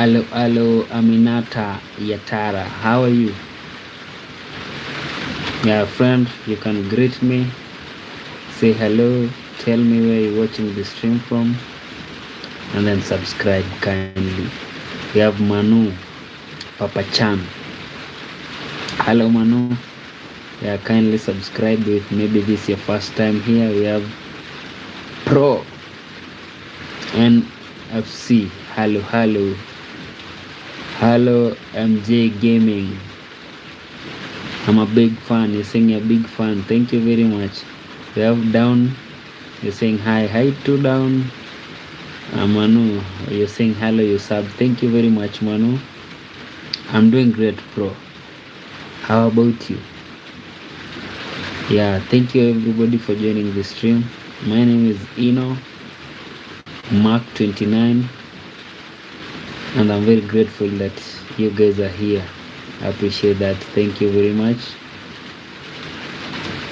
Hello, Aminata Yatara. How are you? Yeah, friend, you can greet me, say hello, tell me where you're watching the stream from, and then subscribe kindly. We have Manu, Papa Chan. Hello, Manu. Yeah, kindly subscribe if maybe this is your first time here. We have Pro NFC. Hello, MJ Gaming. I'm a big fan. You're saying you're a big fan. Thank you very much. We have Down. You're saying hi. Hi to Down. Manu, you're saying hello, you sub. Thank you very much, Manu. I'm doing great, Pro. How about you? Yeah, thank you everybody for joining the stream. My name is Ino Mark 29, and I'm very grateful that you guys are here. I appreciate that. Thank you very much.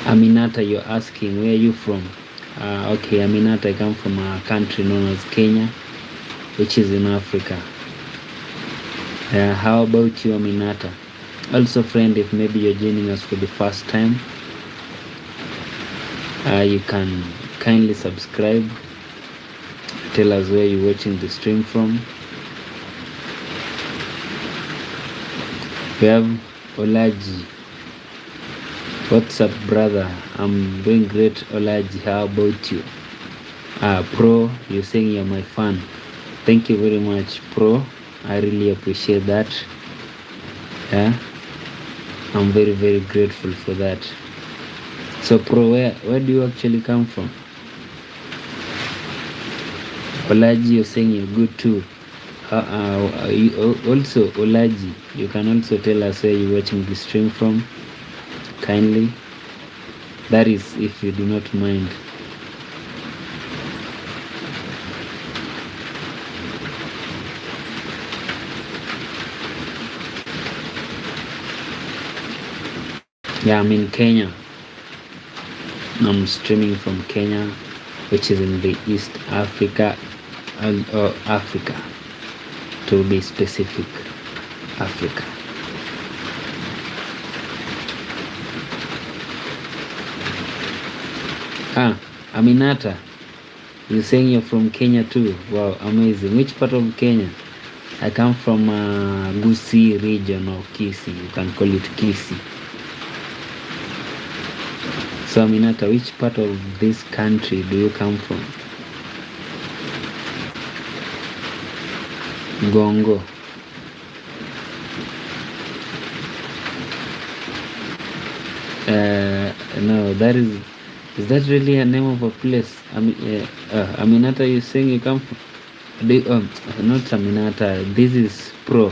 Aminata, you're asking where are you from? Okay, Aminata, I come from a country known as Kenya, which is in Africa. How about you, Aminata? Also, friend, if maybe you're joining us for the first time, you can kindly subscribe. Tell us where you're watching the stream from. We have Olaji. What's up, brother? I'm doing great, Olaji. How about you? Pro, you're saying you're my fan. Thank you very much, Pro. I really appreciate that. Yeah, I'm very, very grateful for that. So, Pro, where do you actually come from? Olaji, you're saying you're good too. Also, Olaji, you can also tell us where you're watching the stream from. Kindly. That is, if you do not mind. Yeah, I'm in Kenya. I'm streaming from Kenya, which is in the East Africa, Africa, to be specific, Africa. Aminata, you're saying you're from Kenya too? Wow, amazing. Which part of Kenya? I come from Gusii region, or Kisii. You can call it Kisii. So, Aminata, which part of this country do you come from? Gongo. No, is that really a name of a place? Aminata, you're saying you come from, not Aminata, this is Pro,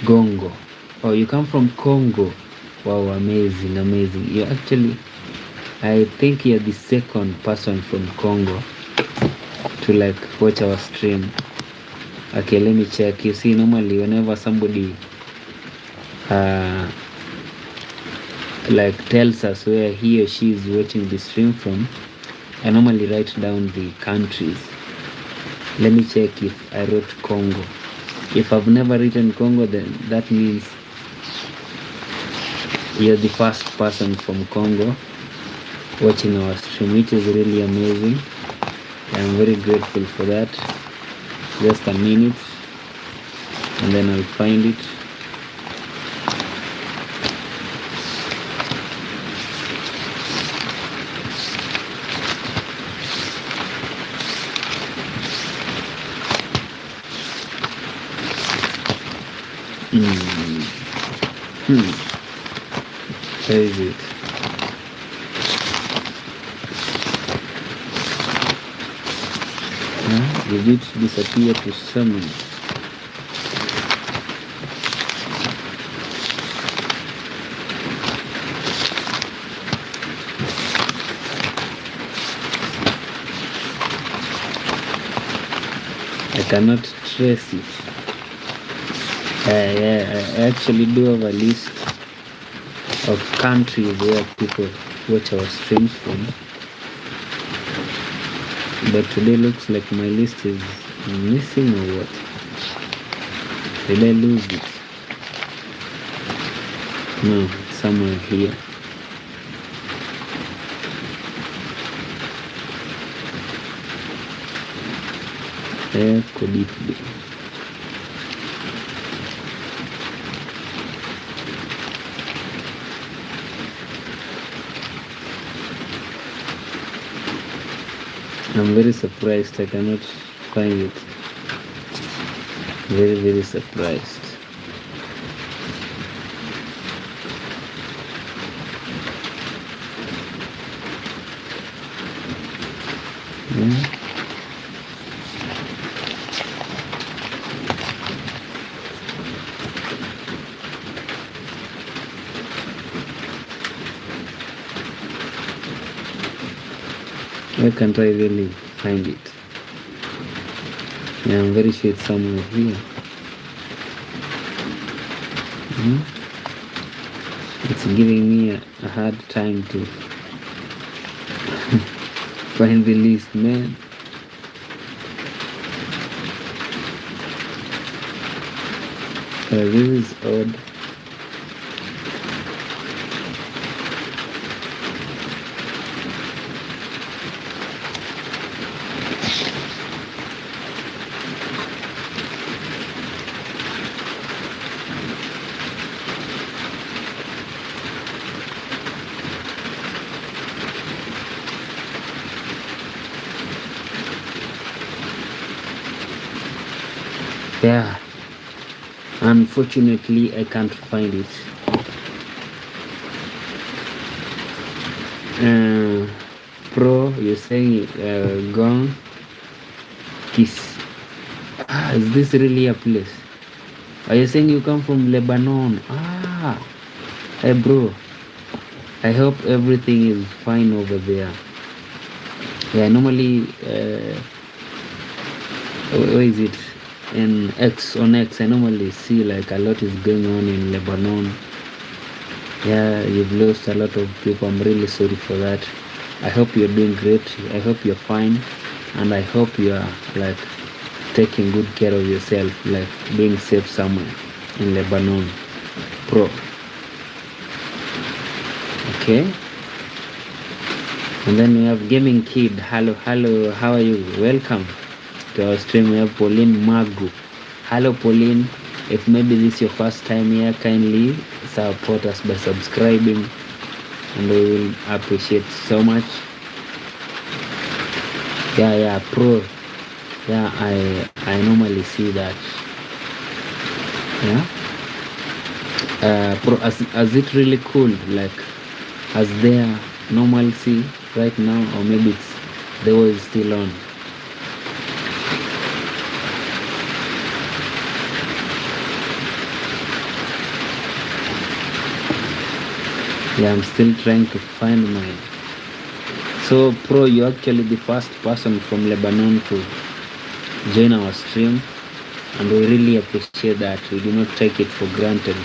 Gongo. Oh, you come from Congo. Wow, amazing. You actually, I think you're the second person from Congo to watch our stream. Okay, let me check. You see, normally whenever somebody tells us where he or she is watching the stream from, I normally write down the countries. Let me check if I wrote Congo. If I've never written Congo, then that means you're the first person from Congo watching our stream, which is really amazing. I'm very grateful for that. Just a minute, and then I'll find it. Where is it? Did it disappear to someone? I cannot trace it. I actually do have a list of countries where people watch our streams from, but today looks like my list is missing or what? Did I lose it? No, it's somewhere here. Where could it be? I'm very surprised I cannot find it. Very, very surprised. Yeah. Where can't I really find it? Yeah, I'm very sure it's somewhere here. It's giving me a hard time to find the list, man. This is odd. Yeah, unfortunately I can't find it. Pro, you're saying gone kiss. Is this really a place? Are you saying you come from Lebanon? Hey bro, I hope everything is fine over there. Yeah, normally where is it? In X, on X, I normally see like a lot is going on in Lebanon. Yeah, you've lost a lot of people. I'm really sorry for that. I hope you're doing great. I hope you're fine, and I hope you are like taking good care of yourself, like being safe somewhere in Lebanon. Pro. Okay. And then we have Gaming Kid. Hello, hello. How are you? Welcome to our stream. We have Pauline Magu. Hello, Pauline. If maybe this is your first time here, kindly support us by subscribing, and we will appreciate so much. Yeah, Pro. Yeah, I normally see that. Yeah. Pro, as it really cool, like as there normalcy right now, or maybe it's the war is still on. Yeah, I'm still trying to find mine. So Pro, you're actually the first person from Lebanon to join our stream, and we really appreciate that. We do not take it for granted.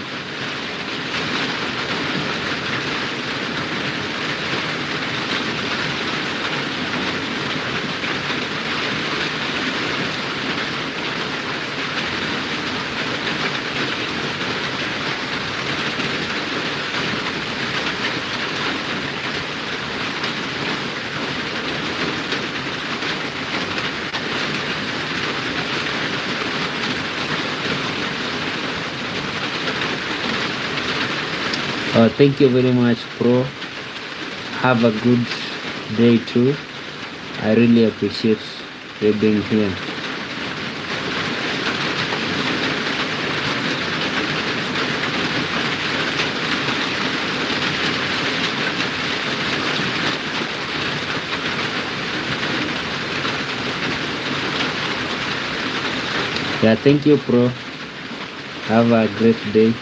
Thank you very much, Pro. Have a good day too. I really appreciate you being here. Yeah, thank you, Pro. Have a great day.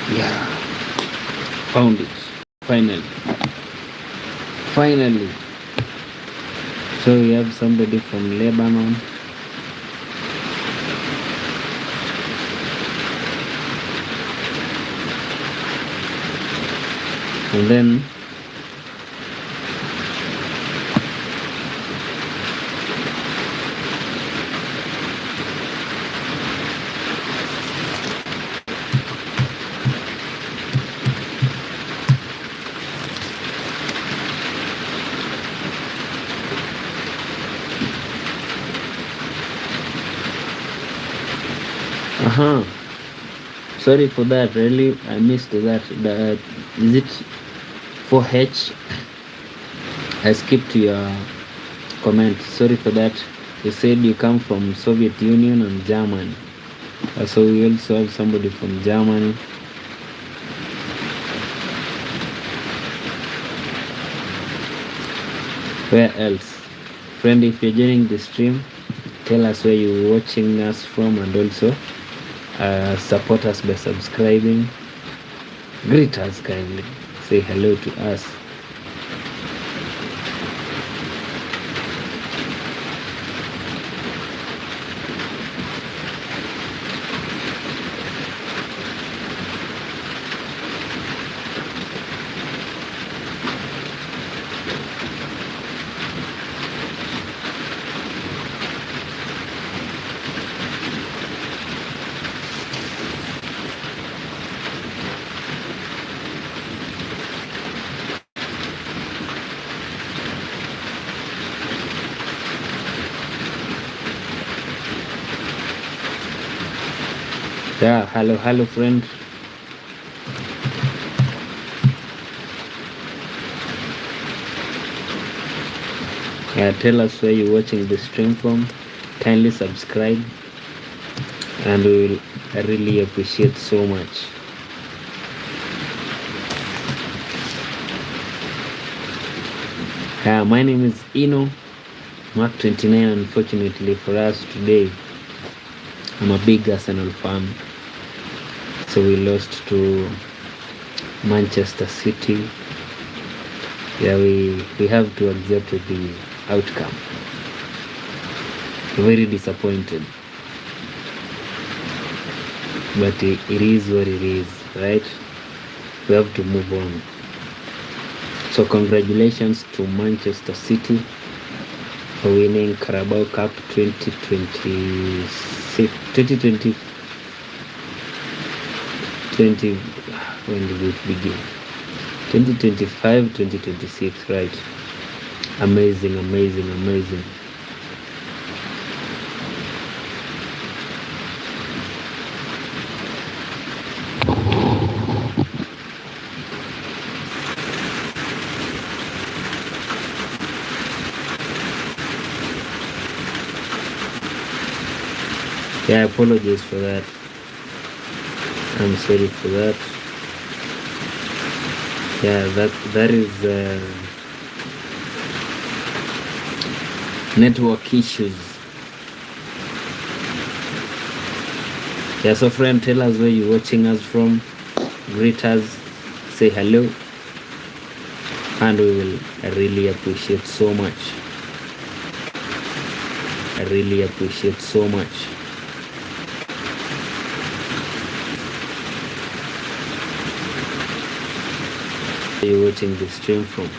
Yeah, found it. Finally. Finally. So we have somebody from Lebanon. And then sorry for that. Really, I missed that. Is it 4H? I skipped your comment. Sorry for that. You said you come from Soviet Union and Germany. So we also have somebody from Germany. Where else? Friend, if you're joining the stream, tell us where you're watching us from, and also support us by subscribing. Greet us kindly. Say hello to us. Yeah, hello friend. Yeah, tell us where you're watching the stream from. Kindly subscribe, and we will really appreciate so much. Yeah, my name is Ino Mark 29. Unfortunately for us today, I'm a big Arsenal fan. So we lost to Manchester City. Yeah, we have to accept the outcome. Very disappointed, but it is what it is, right? We have to move on. So congratulations to Manchester City for winning Carabao Cup 2020. When did it begin? 2025, 2026, right? Amazing. Yeah, I apologize for that. I'm sorry for that. Yeah, that is network issues. Yeah, so friend, tell us where you're watching us from. Greet us, say hello, and we will really appreciate so much. You're watching the stream from.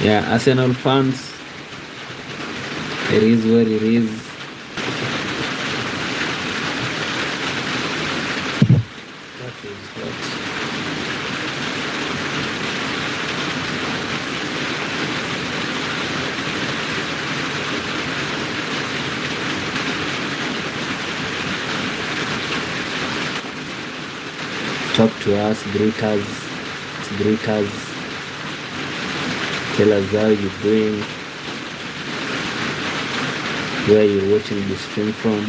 Yeah, Arsenal fans, it is what it is. What is that? Talk to us, greet us. Tell us how you're doing, where you're watching the stream from.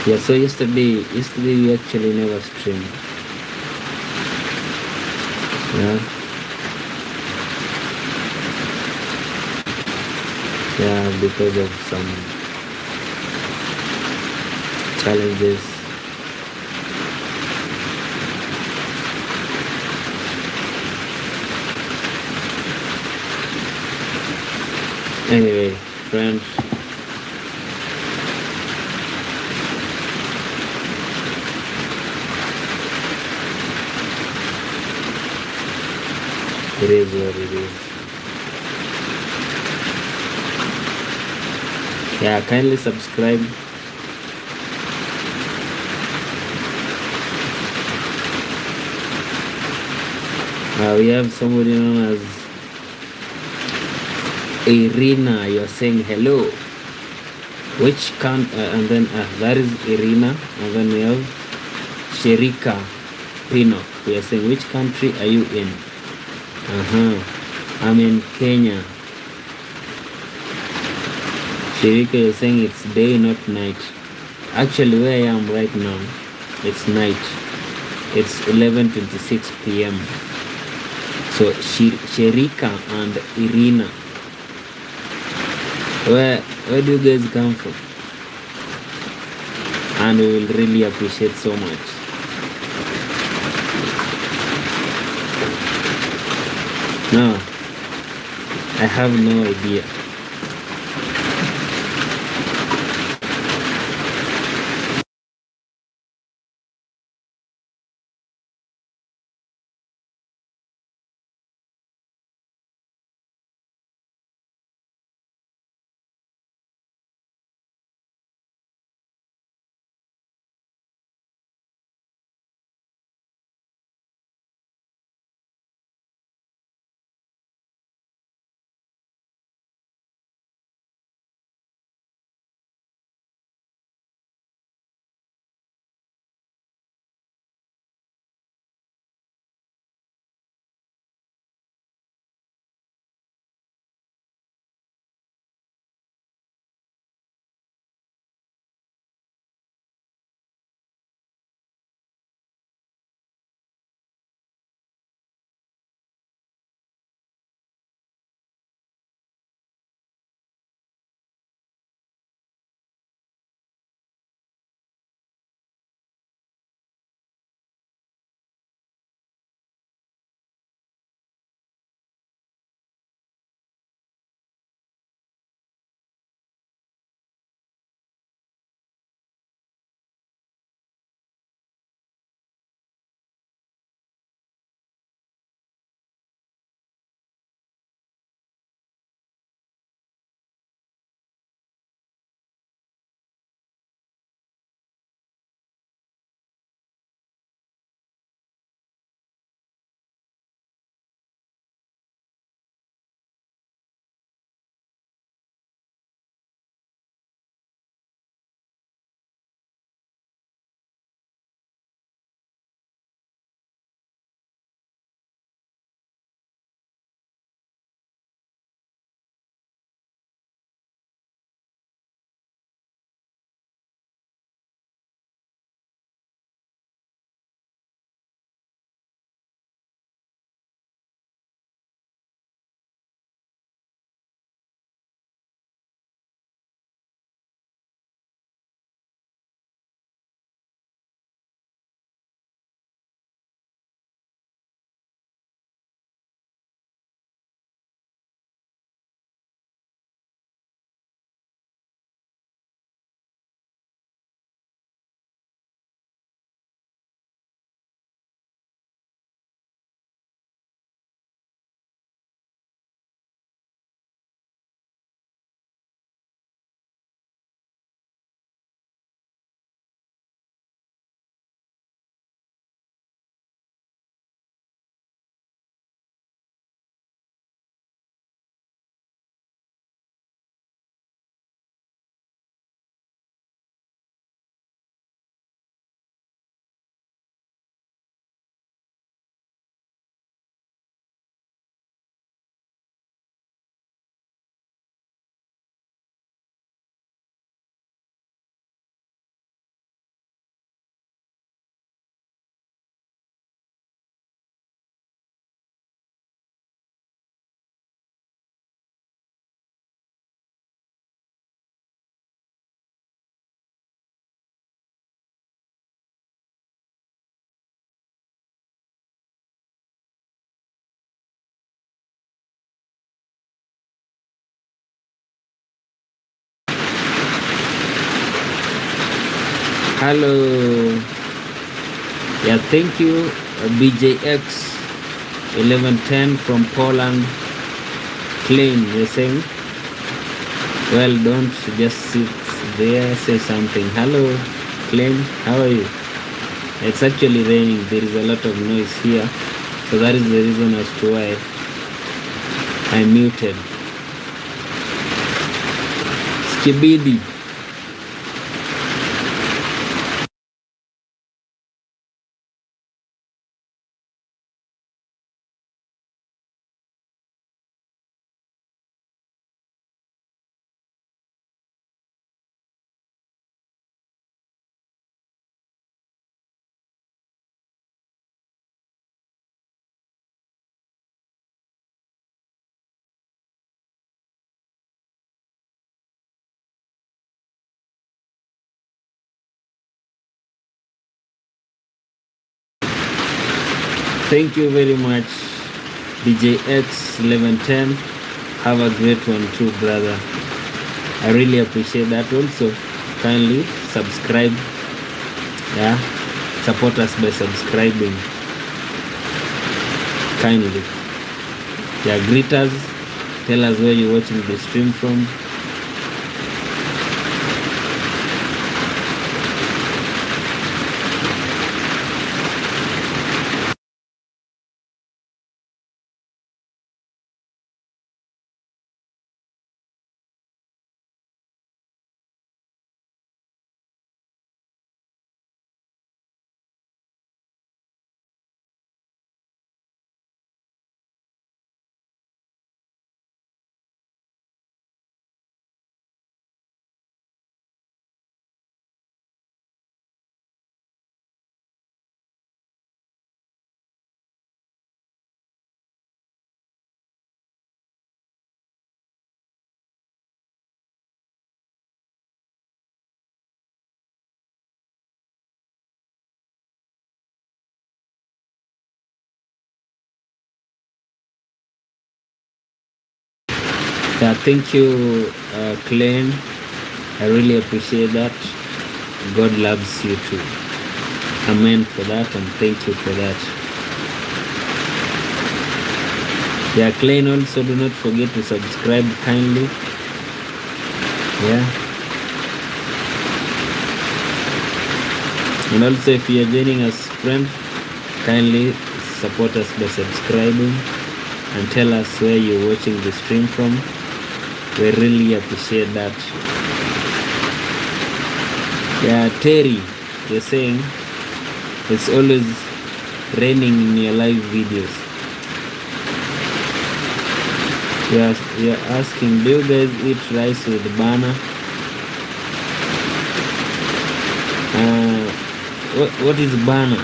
Yeah, so yesterday we actually never streamed. Yeah, yeah, because of some challenges. Anyway, friends, it is what it is. Yeah, kindly subscribe. We have somebody known as Irina. You're saying hello. Which can and then that is Irina, and then we have Sherika Pinok. We are saying which country are you in? I'm in Kenya. Sherika, you're saying it's day, not night. Actually, where I am right now, it's night. It's 11:26 p.m. So Sherika and Irina, where do you guys come from? And we will really appreciate so much. No, I have no idea. Hello. Yeah, thank you, BJX 1110 from Poland. Clean, you're saying? Well, don't just sit there, say something. Hello, Clean, how are you? It's actually raining, there is a lot of noise here, so that is the reason as to why I muted. Skibidi. Thank you very much, BJX 1110. Have a great one too, brother. I really appreciate that. Also, kindly subscribe. Yeah, support us by subscribing. Kindly. Yeah, greet us. Tell us where you're watching the stream from. Yeah, thank you, Clayne. I really appreciate that. God loves you too. Amen for that, and thank you for that. Yeah, Clayne, also do not forget to subscribe kindly. Yeah. And also, if you are joining us, friend, kindly support us by subscribing and tell us where you're watching the stream from. We really appreciate that. Yeah, Terry, you're saying it's always raining in your live videos. You're asking, do you guys eat rice with banana? What is banana?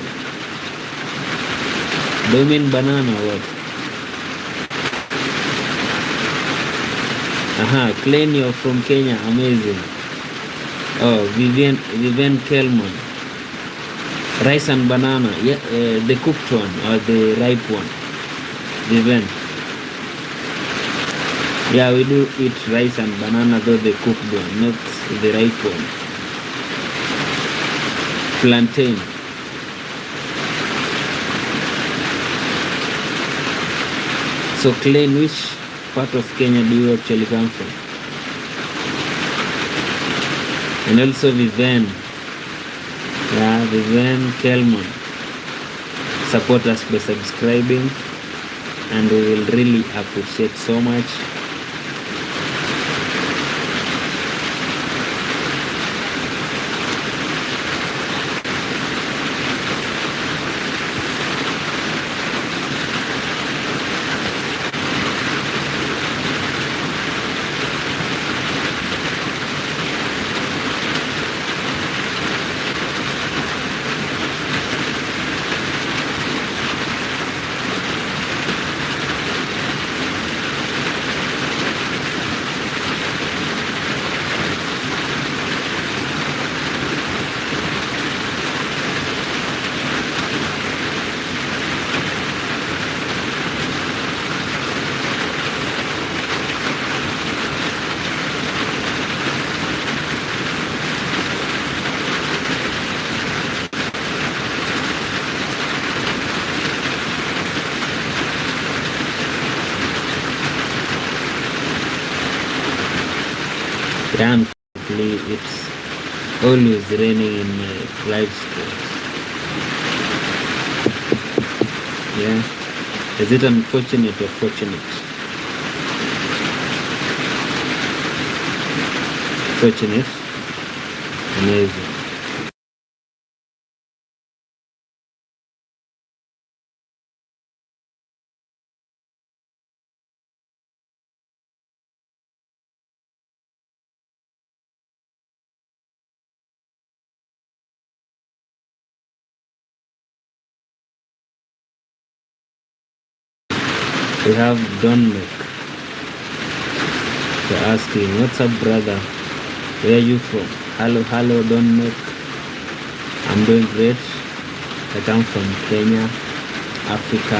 Do you mean banana or what? Clean, you're from Kenya, amazing. Oh, Vivian Kelman. Rice and banana, yeah, the cooked one or the ripe one. Vivian. Yeah, we do eat rice and banana, though the cooked one, not the ripe one. Plantain. So, Clean, which part of Kenya do you actually come from? And also Vivian. Yeah, Vivian Kelman. Support us by subscribing, and we will really appreciate so much. Yeah, unfortunately, it's always raining in my live streams. Yeah. Is it unfortunate or fortunate? Fortunate. Amazing. We have Don Mick. They're asking, what's up, brother? Where are you from? Hello, Don Mick. I'm doing great. I come from Kenya, Africa.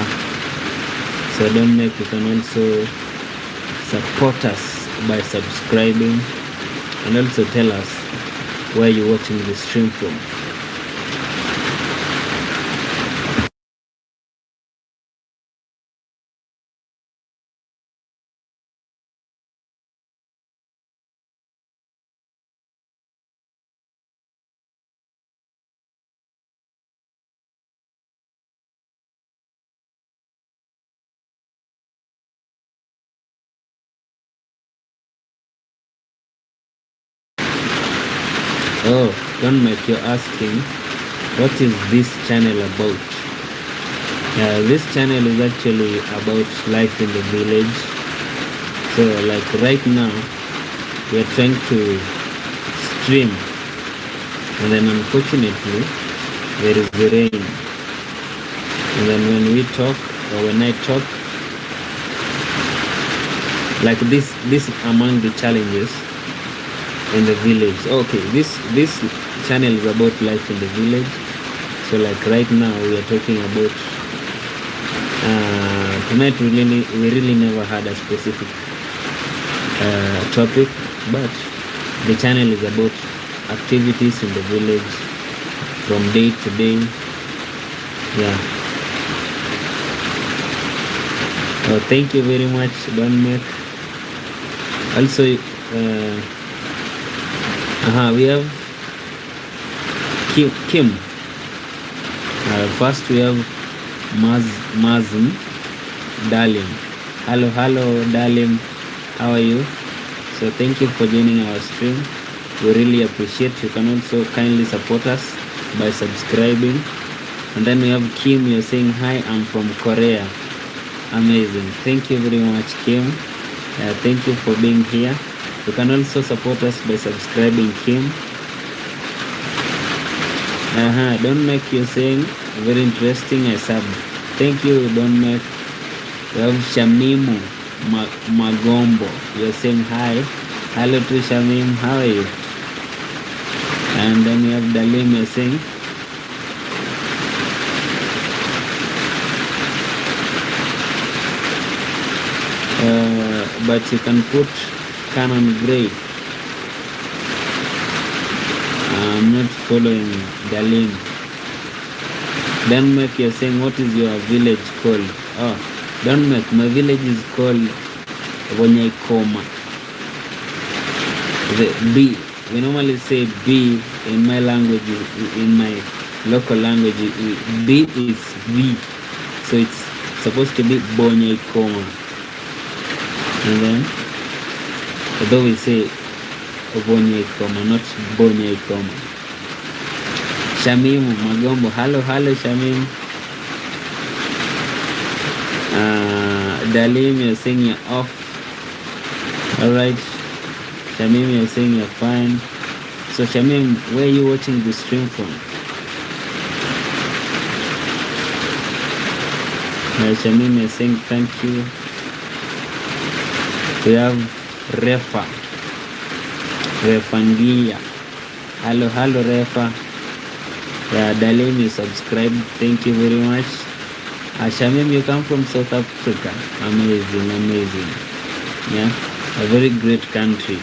So Don Mick, you can also support us by subscribing and also tell us where you're watching the stream from. Oh, Don Mick, you're asking, what is this channel about? This channel is actually about life in the village. So like right now, we are trying to stream, and then unfortunately there is the rain, and then when we talk or when I talk, like this among the challenges in the village. Okay, this channel is about life in the village. So like right now we are talking about tonight we really never had a specific topic, but the channel is about activities in the village from day to day. Yeah. Oh, thank you very much, Don Mick. Also, we have Kim. First we have Mazin Dalim. Hello, Dalim. How are you? So thank you for joining our stream. We really appreciate. You can also kindly support us by subscribing. And then we have Kim. You're saying hi. I'm from Korea. Amazing. Thank you very much, Kim. Thank you for being here. You can also support us by subscribing, Kim. Don't make you saying very interesting. I sub. Thank you, Don't make. We have Shamimu Magombo. You're saying hi. Hello to Shamim. How are you? And then we have Dalim. You're saying but you can put Canon Gray. I'm not following Dalim. Denmark, you're saying, what is your village called? Oh, Denmark, my village is called Wanyaikoma. The B. We normally say B in my language, in my local language. B is V. So it's supposed to be Bonyaikoma. And then, although we say Bonyaikoma, not Bonyaikoma. Shamim Magombo. Hello, Shamim. Dalim, you're saying you're off. Alright. Shamim, you're saying you're fine. So Shamim, where are you watching the stream from? Shamim, you're saying thank you. We have Refangia. Hello, Refa. Yeah, Dalim, you subscribe. Thank you very much. Shamim, you come from South Africa. Amazing. Yeah, a very great country.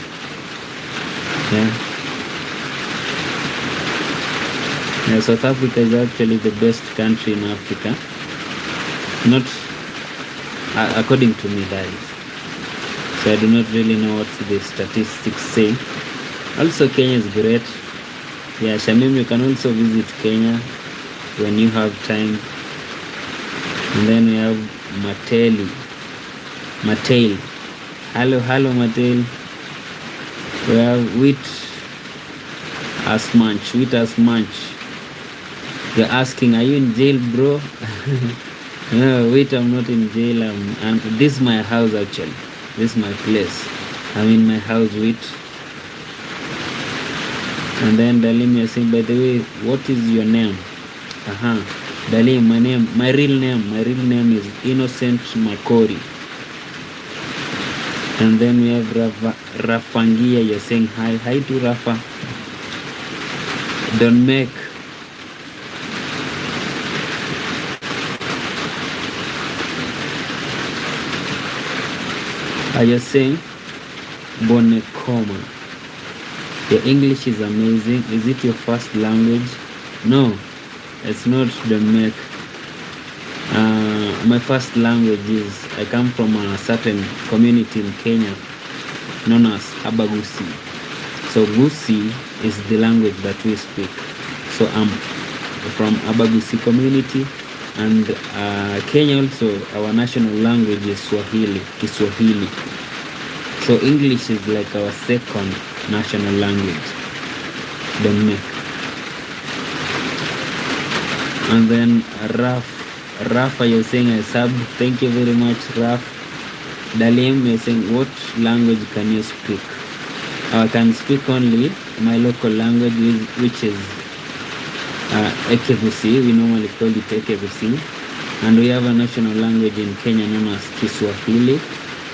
Yeah, South Africa is actually the best country in Africa. Not according to me, that is. So I do not really know what the statistics say. Also, Kenya is great. Yeah, Shamim, you can also visit Kenya when you have time. And then we have Mattel. Hello, Mattel. We have Wheat as Munch. You're asking, are you in jail, bro? No, wait, I'm not in jail. And this is my house actually. This is my place. I'm in my house with. And then Dalim is saying, by the way, what is your name? Dalim, my real name is Innocent Makori. And then we have Rafangia. You're saying hi to Rafa. Don't make. Are you saying Bonekoma? Your English is amazing. Is it your first language? No, it's not. Don't make. My first language is, I come from a certain community in Kenya known as Abagusi. So Gusi is the language that we speak. So I'm from Abagusi community, and Kenya also, our national language is Kiswahili. So English is like our second national language. Don't make. And then Rafa, you're saying I sub. Thank you very much, Raf. Dalim, you're saying what language can you speak? I can speak only my local language, which is Ekebusi. We normally call it Ekebusi. And we have a national language in Kenya known as Kiswahili,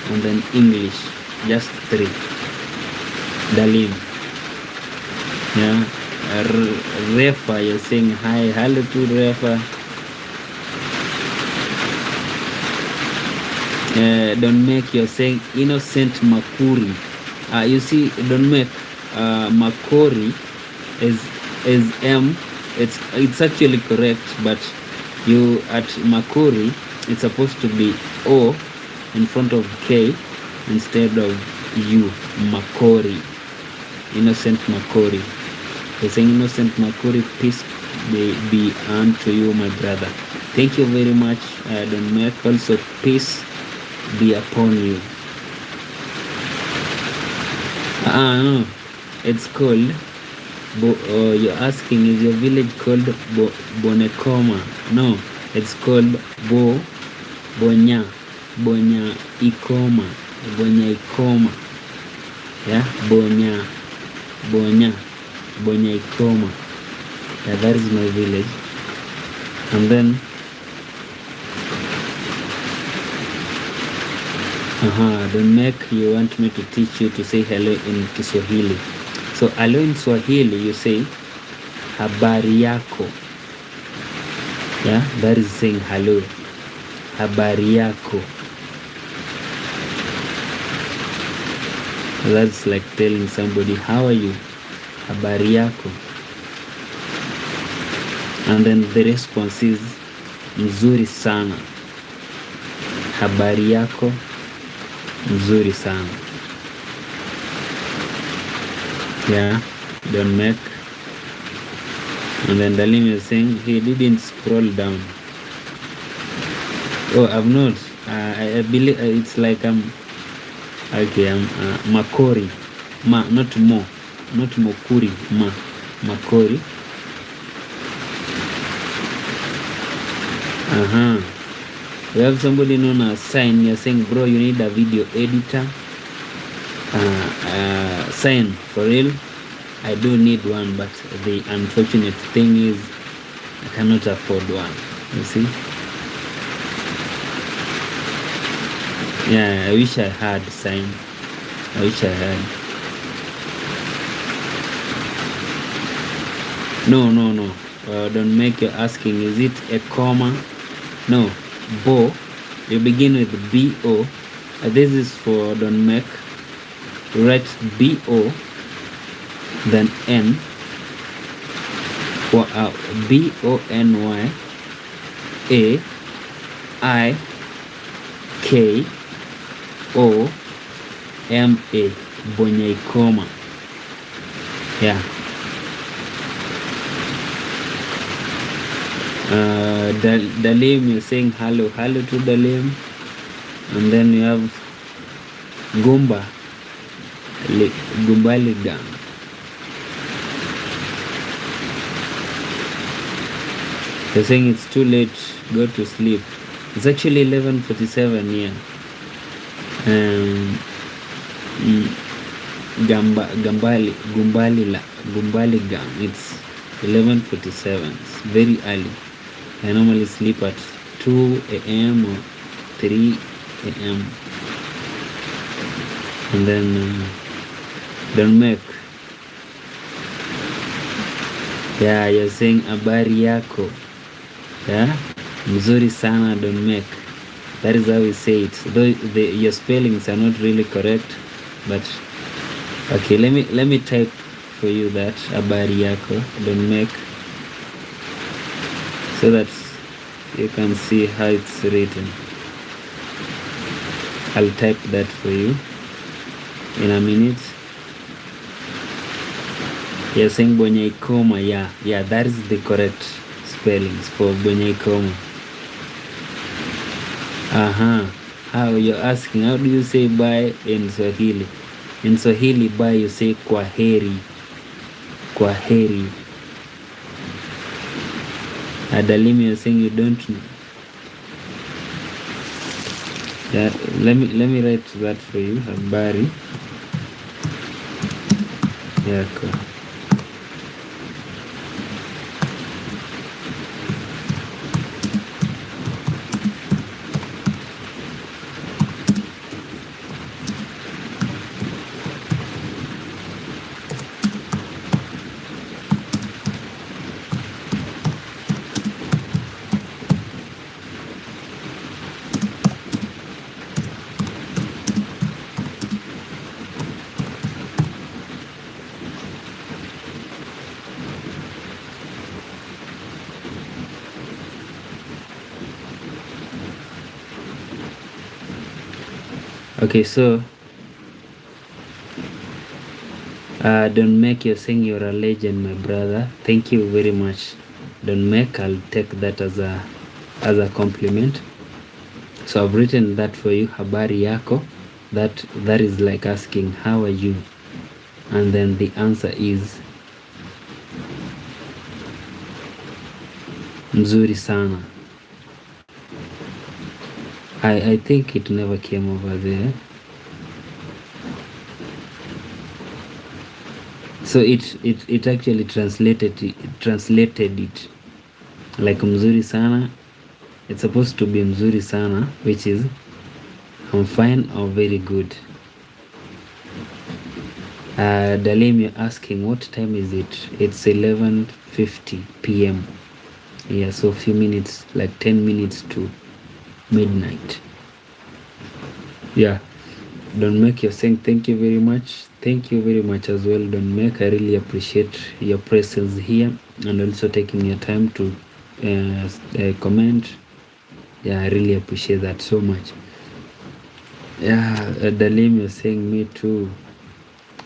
and then English. Just 3. Dalim. Yeah. Refa, you're saying hi. Hello to Refa. Don't make, you're saying Innocent Makuri. You see, don't make Makori is M. It's actually correct, but you at Makuri, it's supposed to be O in front of K instead of U. Makori. Innocent Makori. You're saying Innocent Makori, peace be unto you, my brother. Thank you very much. Don't make, also peace be upon you. No, it's called you're asking, is your village called Bonekoma? No, it's called Bonya Ikoma. Yeah, Bonya Ikoma. Yeah, that is my village. And then don't make, you want me to teach you to say hello in Kiswahili. So hello in Swahili, you say habari yako. Yeah, that is saying hello. Habari yako. That's like telling somebody, how are you? Habari yako. And then the response is mzuri sana. Habari yako. Mzuri sana. Yeah, don't make. And then Dalim is saying he didn't scroll down. Oh, I've not. I believe it's like okay. Makori, not Mokuri, Makori. We have somebody known as Sign. You're saying, bro, you need a video editor. Sign, for real, I do need one, but the unfortunate thing is I cannot afford one. You see? Yeah, I wish I had Sign. I wish I had. No. Don't make you asking, is it a comma? No. Bo, you begin with B-O. This is for don't make. Write B-O, then N, or B-O-N-Y, A-I-K-O, Bonyaikoma. Yeah. Dalim, you're saying hello to Dalim. And then you have Gumbaligang. They're saying it's too late, go to sleep. It's actually 11:47 here. Gumbaligang. It's 11:47. It's very early. I normally sleep at 2 a.m. or 3 a.m. And then don't make. Yeah, you're saying habari yako. Yeah, mzuri sana, don't make. That is how we say it. Though your spellings are not really correct, but okay. Let me type for you that habari yako, don't make, so that you can see how it's written. I'll type that for you in a minute. You're saying Bonyaikoma. Yeah, that is the correct spellings for Bonyaikoma. How you're asking, how do you say bye in Swahili? In Swahili, bye you say kwaheri. Adalimi, you're saying you don't know. Yeah, let me write that for you. Habari yako. Okay, so don't make, you're saying you're a legend, my brother. Thank you very much. Don't make, I'll take that as a compliment. So I've written that for you, habari yako. That is like asking how are you, and then the answer is mzuri sana. I think it never came over there. So it actually translated it like mzuri sana. It's supposed to be mzuri sana, which is I'm fine or very good. Dalim, you're asking what time is it? It's 11:50 p.m. Yeah, so a few minutes, like 10 minutes to midnight. Yeah, don't make, you're saying thank you very much. Thank you very much as well, don't make. I really appreciate your presence here and also taking your time to comment. Yeah, I really appreciate that so much. Yeah, Dalim, you're saying me too.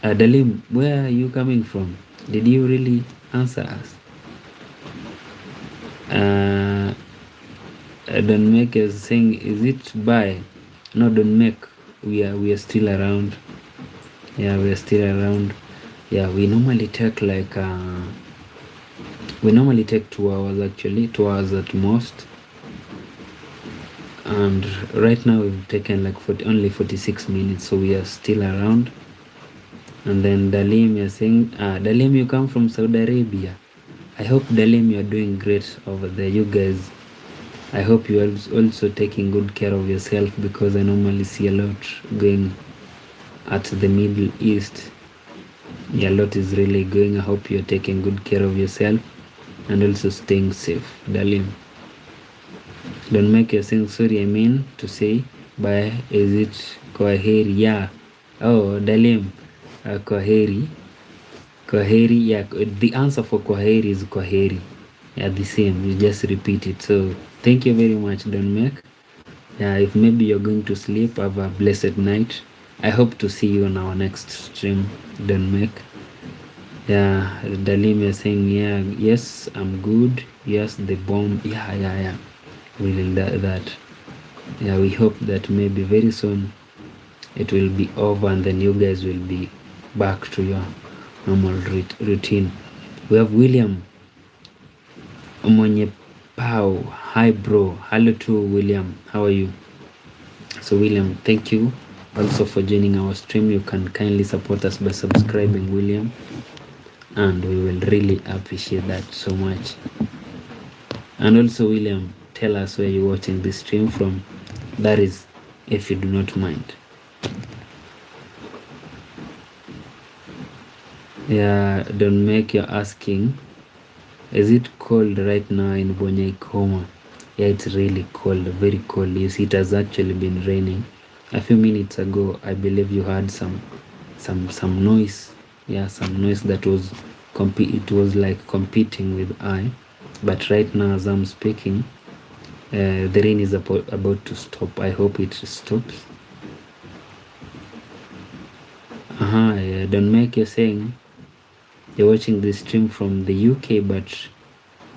Dalim, where are you coming from? Did you really answer us? Don't make is saying, is it bye? No, don't make. We are still around. Yeah, we are still around. Yeah, we normally take like 2 hours actually, 2 hours at most. And right now we've taken like only 46 minutes, so we are still around. And then Dalim, you're saying, Dalim, you come from Saudi Arabia. I hope, Dalim, you're doing great over there. You guys, I hope you are also taking good care of yourself, because I normally see a lot going at the Middle East. Yeah, a lot is really going. I hope you're taking good care of yourself and also staying safe. Dalim, don't make your saying sorry, I mean to say bye. Is it kwaheri? Yeah. Oh, Dalim, kwaheri. Yeah, the answer for kwaheri is kwaheri. Yeah, the same, you just repeat it. So thank you very much, don't make. Yeah, if maybe you're going to sleep, have a blessed night. I hope to see you on our next stream. Don't make. Yeah, Dalim is saying, yeah, yes, I'm good. Yes, the bomb. Yeah. Really that. Yeah, we hope that maybe very soon it will be over and then you guys will be back to your normal routine. We have William Omonye Pau. Hi, bro. Hello to William. How are you? So, William, thank you also for joining our stream. You can kindly support us by subscribing, William, and we will really appreciate that so much. And also, William, tell us where you're watching this stream from. That is, if you do not mind. Yeah, don't make you asking, is it cold right now in Bonyaikoma? Yeah, it's really cold, very cold. You see, it has actually been raining. A few minutes ago, I believe you heard some noise. Yeah, some noise that was it was like competing with I. But right now, as I'm speaking, the rain is about to stop. I hope it stops. Yeah, don't make you saying you're watching this stream from the UK, but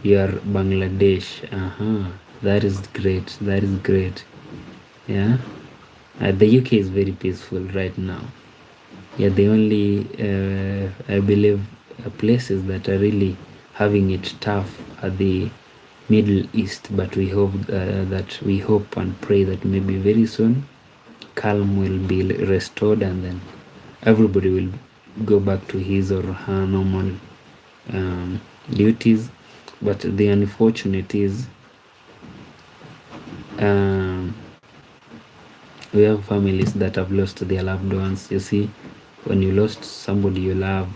you're Bangladesh. That is great. That is great. Yeah. The UK is very peaceful right now. Yeah, the only I believe places that are really having it tough are the Middle East, but we hope and pray that maybe very soon calm will be restored and then everybody will go back to his or her normal duties. But the unfortunate is we have families that have lost their loved ones. You see, when you lost somebody you love,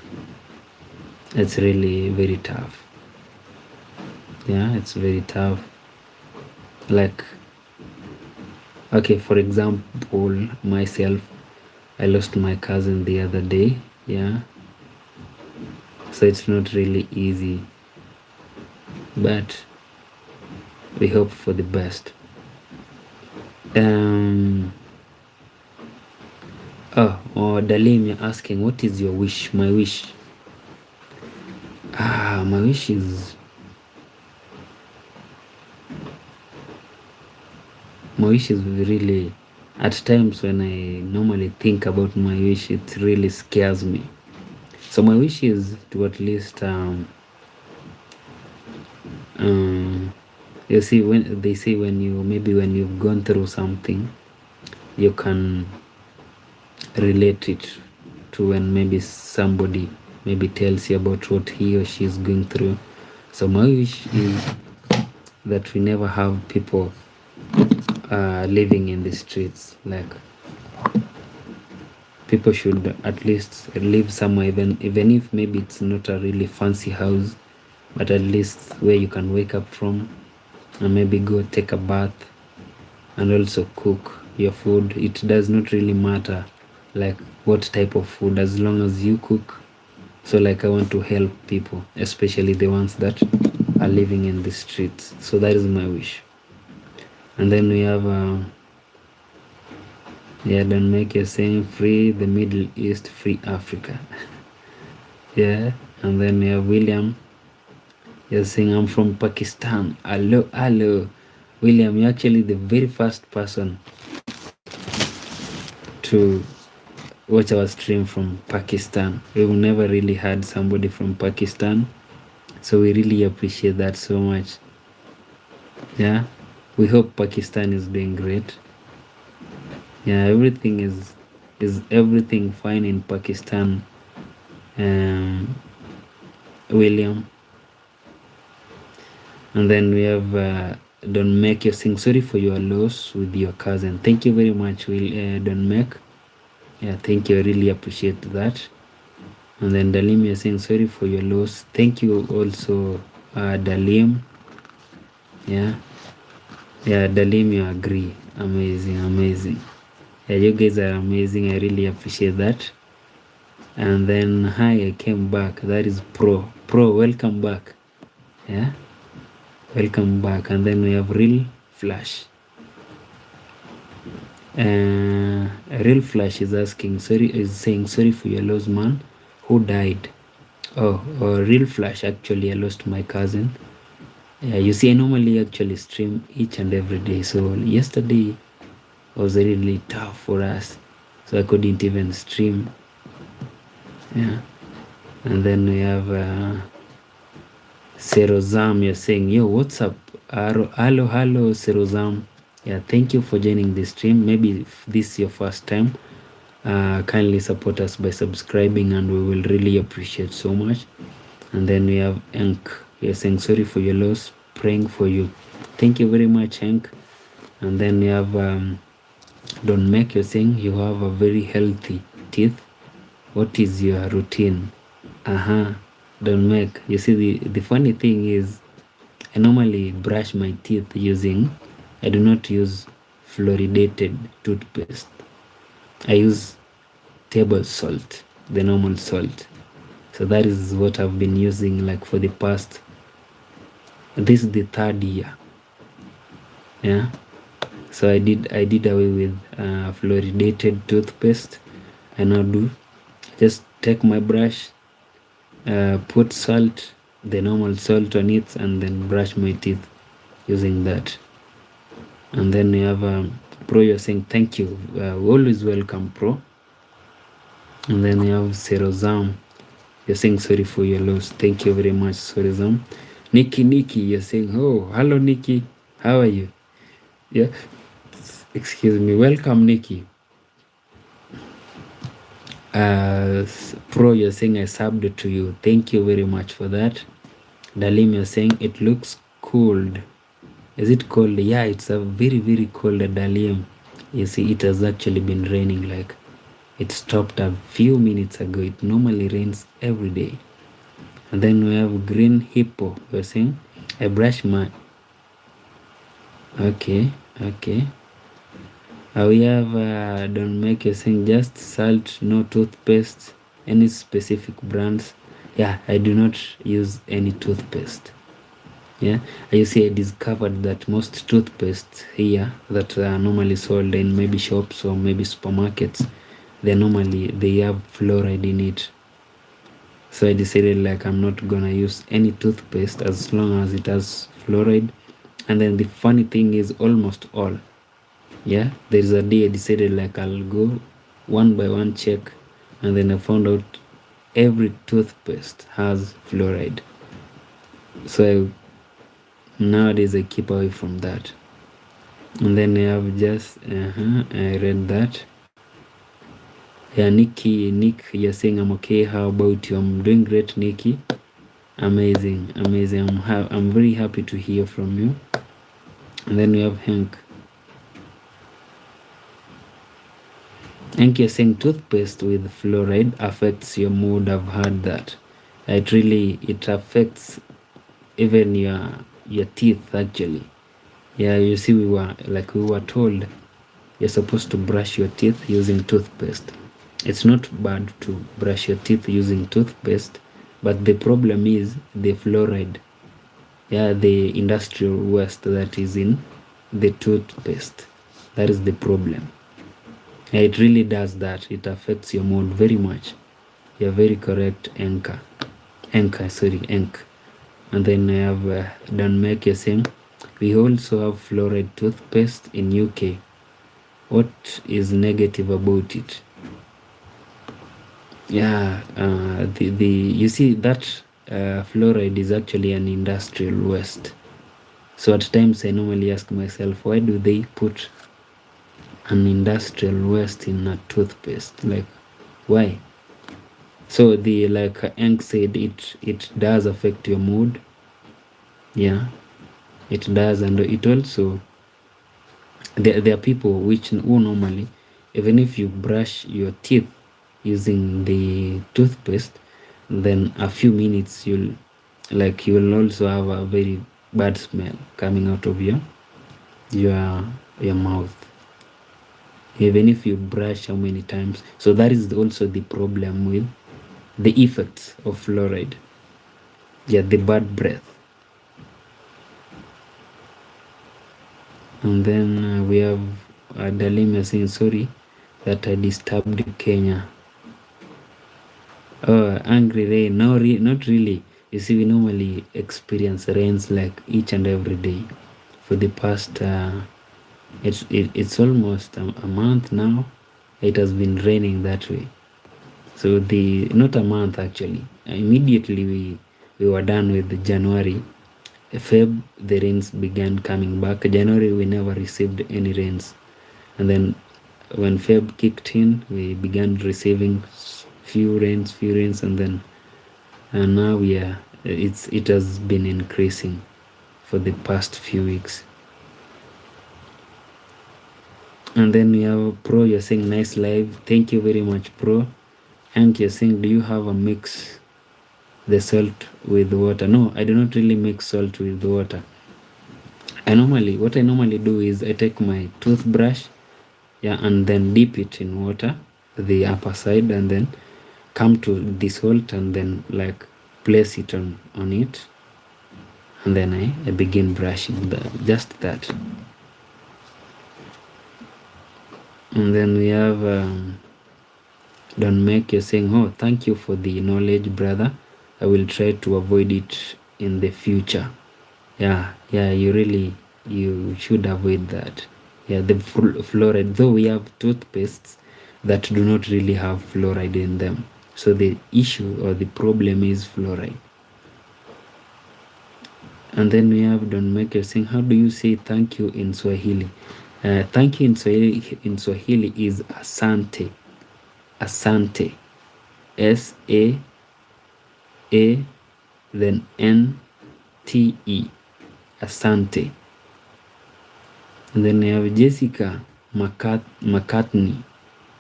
it's really very tough. Yeah, it's very tough. Like, okay, for example, myself, I lost my cousin the other day. Yeah, so it's not really easy, but we hope for the best. Dalim, you're asking, what is your wish? My wish. My wish is really, at times when I normally think about my wish, it really scares me. So my wish is to at least you see, when they say when you've gone through something, you can relate it to when maybe somebody maybe tells you about what he or she is going through. So my wish is that we never have people living in the streets. Like, people should at least live somewhere, even if maybe it's not a really fancy house, but at least where you can wake up from and maybe go take a bath and also cook your food. It does not really matter like what type of food, as long as you cook. So like, I want to help people, especially the ones that are living in the streets. So that is my wish. And then we have don't make you saying free the Middle East, free Africa. Yeah. And then we have William, you're saying I'm from Pakistan. Hello William, you're actually the very first person to watch our stream from Pakistan. We've never really had somebody from Pakistan, so we really appreciate that so much. Yeah, we hope Pakistan is doing great. Yeah, everything is everything fine in Pakistan, William. And then we have Don't Make you sing sorry for your loss with your cousin. Thank you very much, Don't Make. Yeah, thank you. I really appreciate that. And then Dalim, you're saying sorry for your loss. Thank you also, Dalim. Yeah, Dalim, you agree. Amazing. Yeah, you guys are amazing. I really appreciate that. And then hi, I came back. That is Pro, welcome back. Yeah, welcome back. And then we have Real Flash. Real Flash is asking, sorry, is saying sorry for your lost man who died. Oh, Real Flash, actually, I lost my cousin. Yeah, you see, I normally actually stream each and every day. So yesterday was really tough for us. So I couldn't even stream. Yeah. And then we have Serozam. You're saying, yo, what's up? Hello, Serozam. Yeah, thank you for joining the stream. Maybe if this is your first time, kindly support us by subscribing, and we will really appreciate so much. And then we have Enk. You're saying sorry for your loss, praying for you. Thank you very much, Enk. And then we have Don't Make. You're saying you have a very healthy teeth. What is your routine? Don't Make. You see, the funny thing is, I normally brush my teeth I do not use fluoridated toothpaste. I use table salt, the normal salt. So that is what I've been using like for the past, this is the third year. Yeah. So I did away with fluoridated toothpaste. I now do just take my brush, put salt, the normal salt on it, and then brush my teeth using that. And then we have Pro. You're saying thank you, always welcome, Pro. And then we have Serozam. You're saying sorry for your loss. Thank you very much, Serozam. Nikki, you're saying, oh, hello, Nikki. How are you? Yeah, excuse me. Welcome, Nikki. Pro, you're saying I subbed to you. Thank you very much for that. Dalim, you're saying it looks cold. Is it cold? Yeah, it's a very, very cold, Dalim. You see, it has actually been raining. Like, it stopped a few minutes ago. It normally rains every day. And then we have Green Hippo. You're saying I brush my... Okay. We have Don't Make. You're saying just salt, no toothpaste. Any specific brands? Yeah, I do not use any toothpaste. Yeah, you see, I discovered that most toothpaste here that are normally sold in maybe shops or maybe supermarkets, they have fluoride in it. So I decided like I'm not gonna use any toothpaste as long as it has fluoride. And then the funny thing is, almost all, yeah, there's a day I decided like I'll go one by one check, and then I found out every toothpaste has fluoride. So nowadays I keep away from that. And then I have just I read that. Yeah, Nick, you're saying I'm okay. How about you? I'm doing great, Nikki. Amazing. I'm very happy to hear from you. And then we have Hank. Hank, you're saying toothpaste with fluoride affects your mood. I've heard that. It affects even your teeth actually. Yeah, you see, we were told you're supposed to brush your teeth using toothpaste. It's not bad to brush your teeth using toothpaste, but the problem is the fluoride. Yeah, the industrial waste that is in the toothpaste. That is the problem. Yeah, it really does that. It affects your mood very much. You're very correct, Enk. And then I have Don't Make. You're saying we also have fluoride toothpaste in UK. What is negative about it? Yeah, you see that fluoride is actually an industrial waste. So at times I normally ask myself, why do they put an industrial waste in a toothpaste? Like, why? So like Hank said, it does affect your mood. Yeah, it does. And it also, there are people who normally, even if you brush your teeth using the toothpaste, then a few minutes you will also have a very bad smell coming out of your mouth, even if you brush how many times. So that is also the problem with the effects of fluoride. Yeah, the bad breath. And then we have Dalim is saying sorry that I disturbed Kenya. Oh, angry rain. No, not really. You see, we normally experience rains like each and every day for the past. It's almost a month now. It has been raining that way. So the not a month actually. Immediately we were done with January. Feb the rains began coming back. January we never received any rains, and then when Feb kicked in, we began receiving few rains, and then now it has been increasing for the past few weeks. And then we have Pro, you're saying nice live. Thank you very much, Pro. And you're saying, do you have a mix the salt with water? No, I do not really mix salt with water. What I normally do is I take my toothbrush, and then dip it in water, the upper side, and then come to the salt and then like place it on it, and then I begin brushing just that. And then we have Don't Make, you're saying, oh, thank you for the knowledge, brother. I will try to avoid it in the future. Yeah, you should avoid that. Yeah, the fluoride, though we have toothpastes that do not really have fluoride in them. So the issue or the problem is fluoride. And then we have Don't Make, you're saying, how do you say thank you in Swahili? Thank you in Swahili is asante. Asante. S-A-A then N-T-E. Asante. And then we have Jessica McCartney.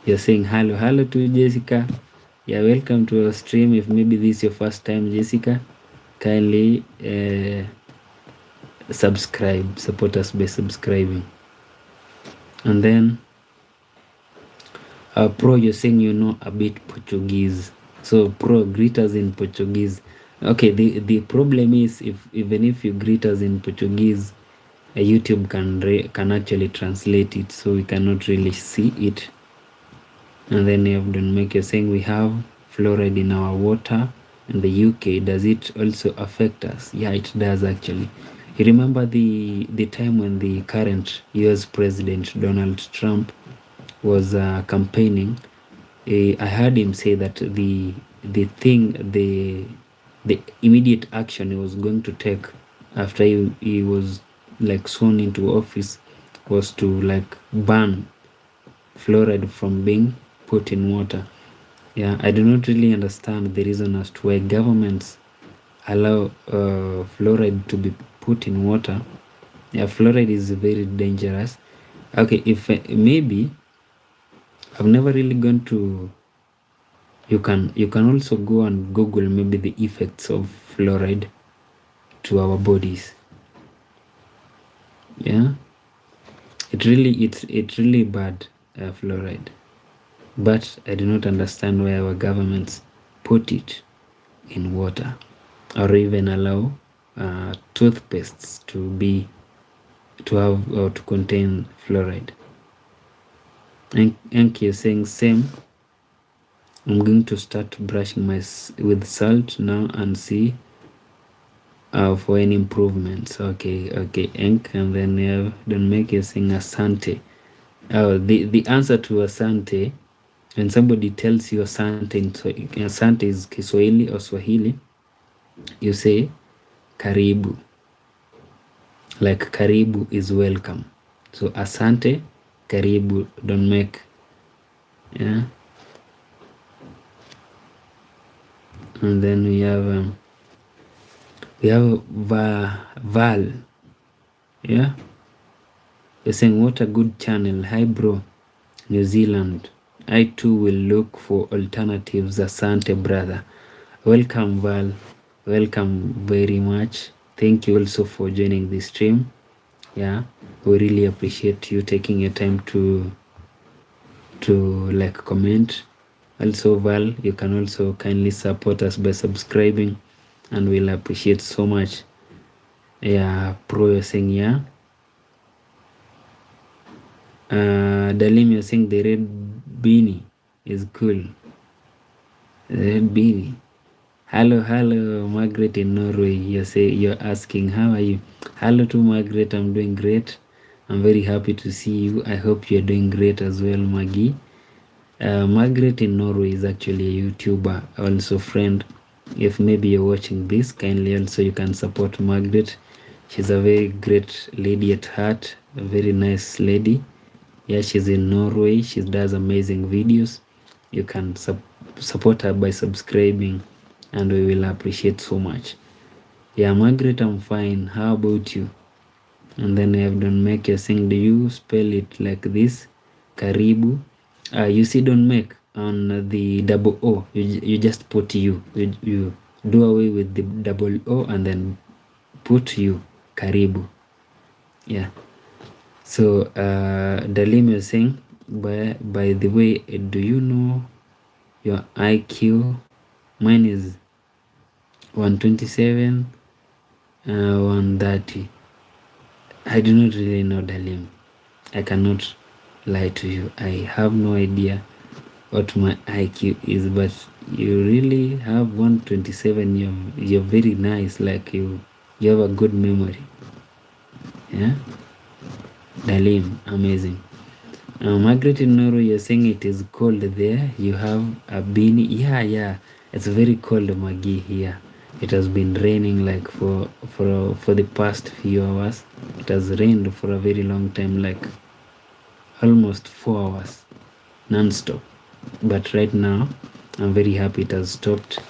You're saying hello to Jessica. Yeah, welcome to our stream. If maybe this is your first time, Jessica, kindly subscribe. Support us by subscribing. And then Pro, you're saying you know a bit Portuguese. So Pro, greet us in Portuguese. Okay, the problem is even if you greet us in Portuguese, YouTube can actually translate it, so we cannot really see it. And then you have Don't Make, you're saying we have fluoride in our water in the UK. Does it also affect us? Yeah, it does actually. You remember the time when the current US President Donald Trump was campaigning? I heard him say that the immediate action he was going to take after he was like sworn into office was to like ban fluoride from being put in water. Yeah, I do not really understand the reason as to why governments allow fluoride to be put in water. Yeah, fluoride is very dangerous. Okay, if maybe I've never really gone to. You can also go and Google maybe the effects of fluoride to our bodies. Yeah, it's really bad, fluoride. But I do not understand why our governments put it in water or even allow toothpastes to have or to contain fluoride. And you're saying same. I'm going to start brushing with salt now and see for any improvements. Okay, Enk, and then we have Don't Make, you sing asante. The answer to asante, when somebody tells you asante is Kiswahili or Swahili, you say karibu. Like karibu is welcome. So asante, karibu, Don't Make. Yeah. And then we have Val. Yeah, you're saying what a good channel. Hi bro, New Zealand. I too will look for alternatives. Asante brother. Welcome Val. Welcome very much. Thank you also for joining this stream. Yeah, we really appreciate you taking your time to like comment. Also Val, you can also kindly support us by subscribing, and we'll appreciate so much. Yeah, Pro, you're saying yeah. Dalim, you're saying the red beanie is cool. The red beanie. Hello, Margaret in Norway. You're asking, how are you? Hello to Margaret. I'm doing great. I'm very happy to see you. I hope you're doing great as well, Maggie. Margaret in Norway is actually a YouTuber, also friend. If maybe you're watching this, kindly also you can support Margaret. She's a very great lady at heart, a very nice lady. Yeah, she's in Norway. She does amazing videos. You can support her by subscribing, and we will appreciate so much. Yeah, Margaret, I'm fine. How about you? And then I have Don't Make your sing. Do you spell it like this? Karibu. You see Don't Make on the double O. You just put you. You do away with the double O and then put you. Karibu. Yeah. So Dalim, you're saying, by the way, do you know your IQ? Mine is 127, 130. I do not really know, Dalim. I cannot lie to you. I have no idea what my IQ is, but you really have 127. You're very nice. Like you have a good memory. Yeah, Dalim, amazing. Margaret in Norway, you're saying it is cold there. You have a beanie. Yeah. It's very cold, Maggie, here. It has been raining like for the past few hours. It has rained for a very long time, like almost 4 hours, non-stop. But right now, I'm very happy it has stopped.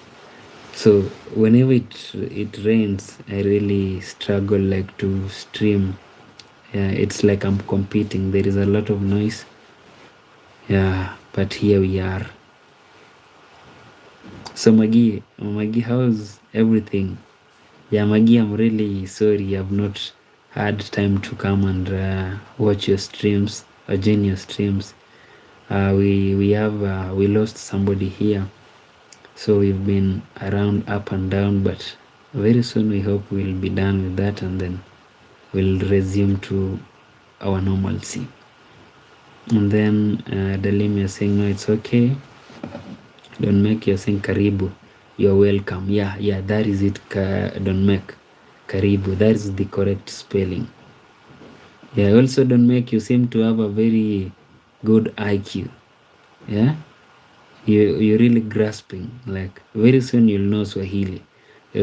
So whenever it rains, I really struggle like to stream. Yeah, it's like I'm competing. There is a lot of noise. Yeah, but here we are. So Maggie, how's everything? Yeah, Maggie, I'm really sorry I've not had time to come and watch your streams or join your streams. We lost somebody here, so we've been around up and down, but very soon we hope we'll be done with that and then we'll resume to our normalcy. And then Dalim, you're saying no, it's okay. Don't Make, you're saying karibu, you're welcome. Yeah, that is it. Don't Make, karibu, that is the correct spelling. Yeah, also Don't Make, you seem to have a very good IQ. Yeah, you're really grasping. Like very soon you'll know Swahili.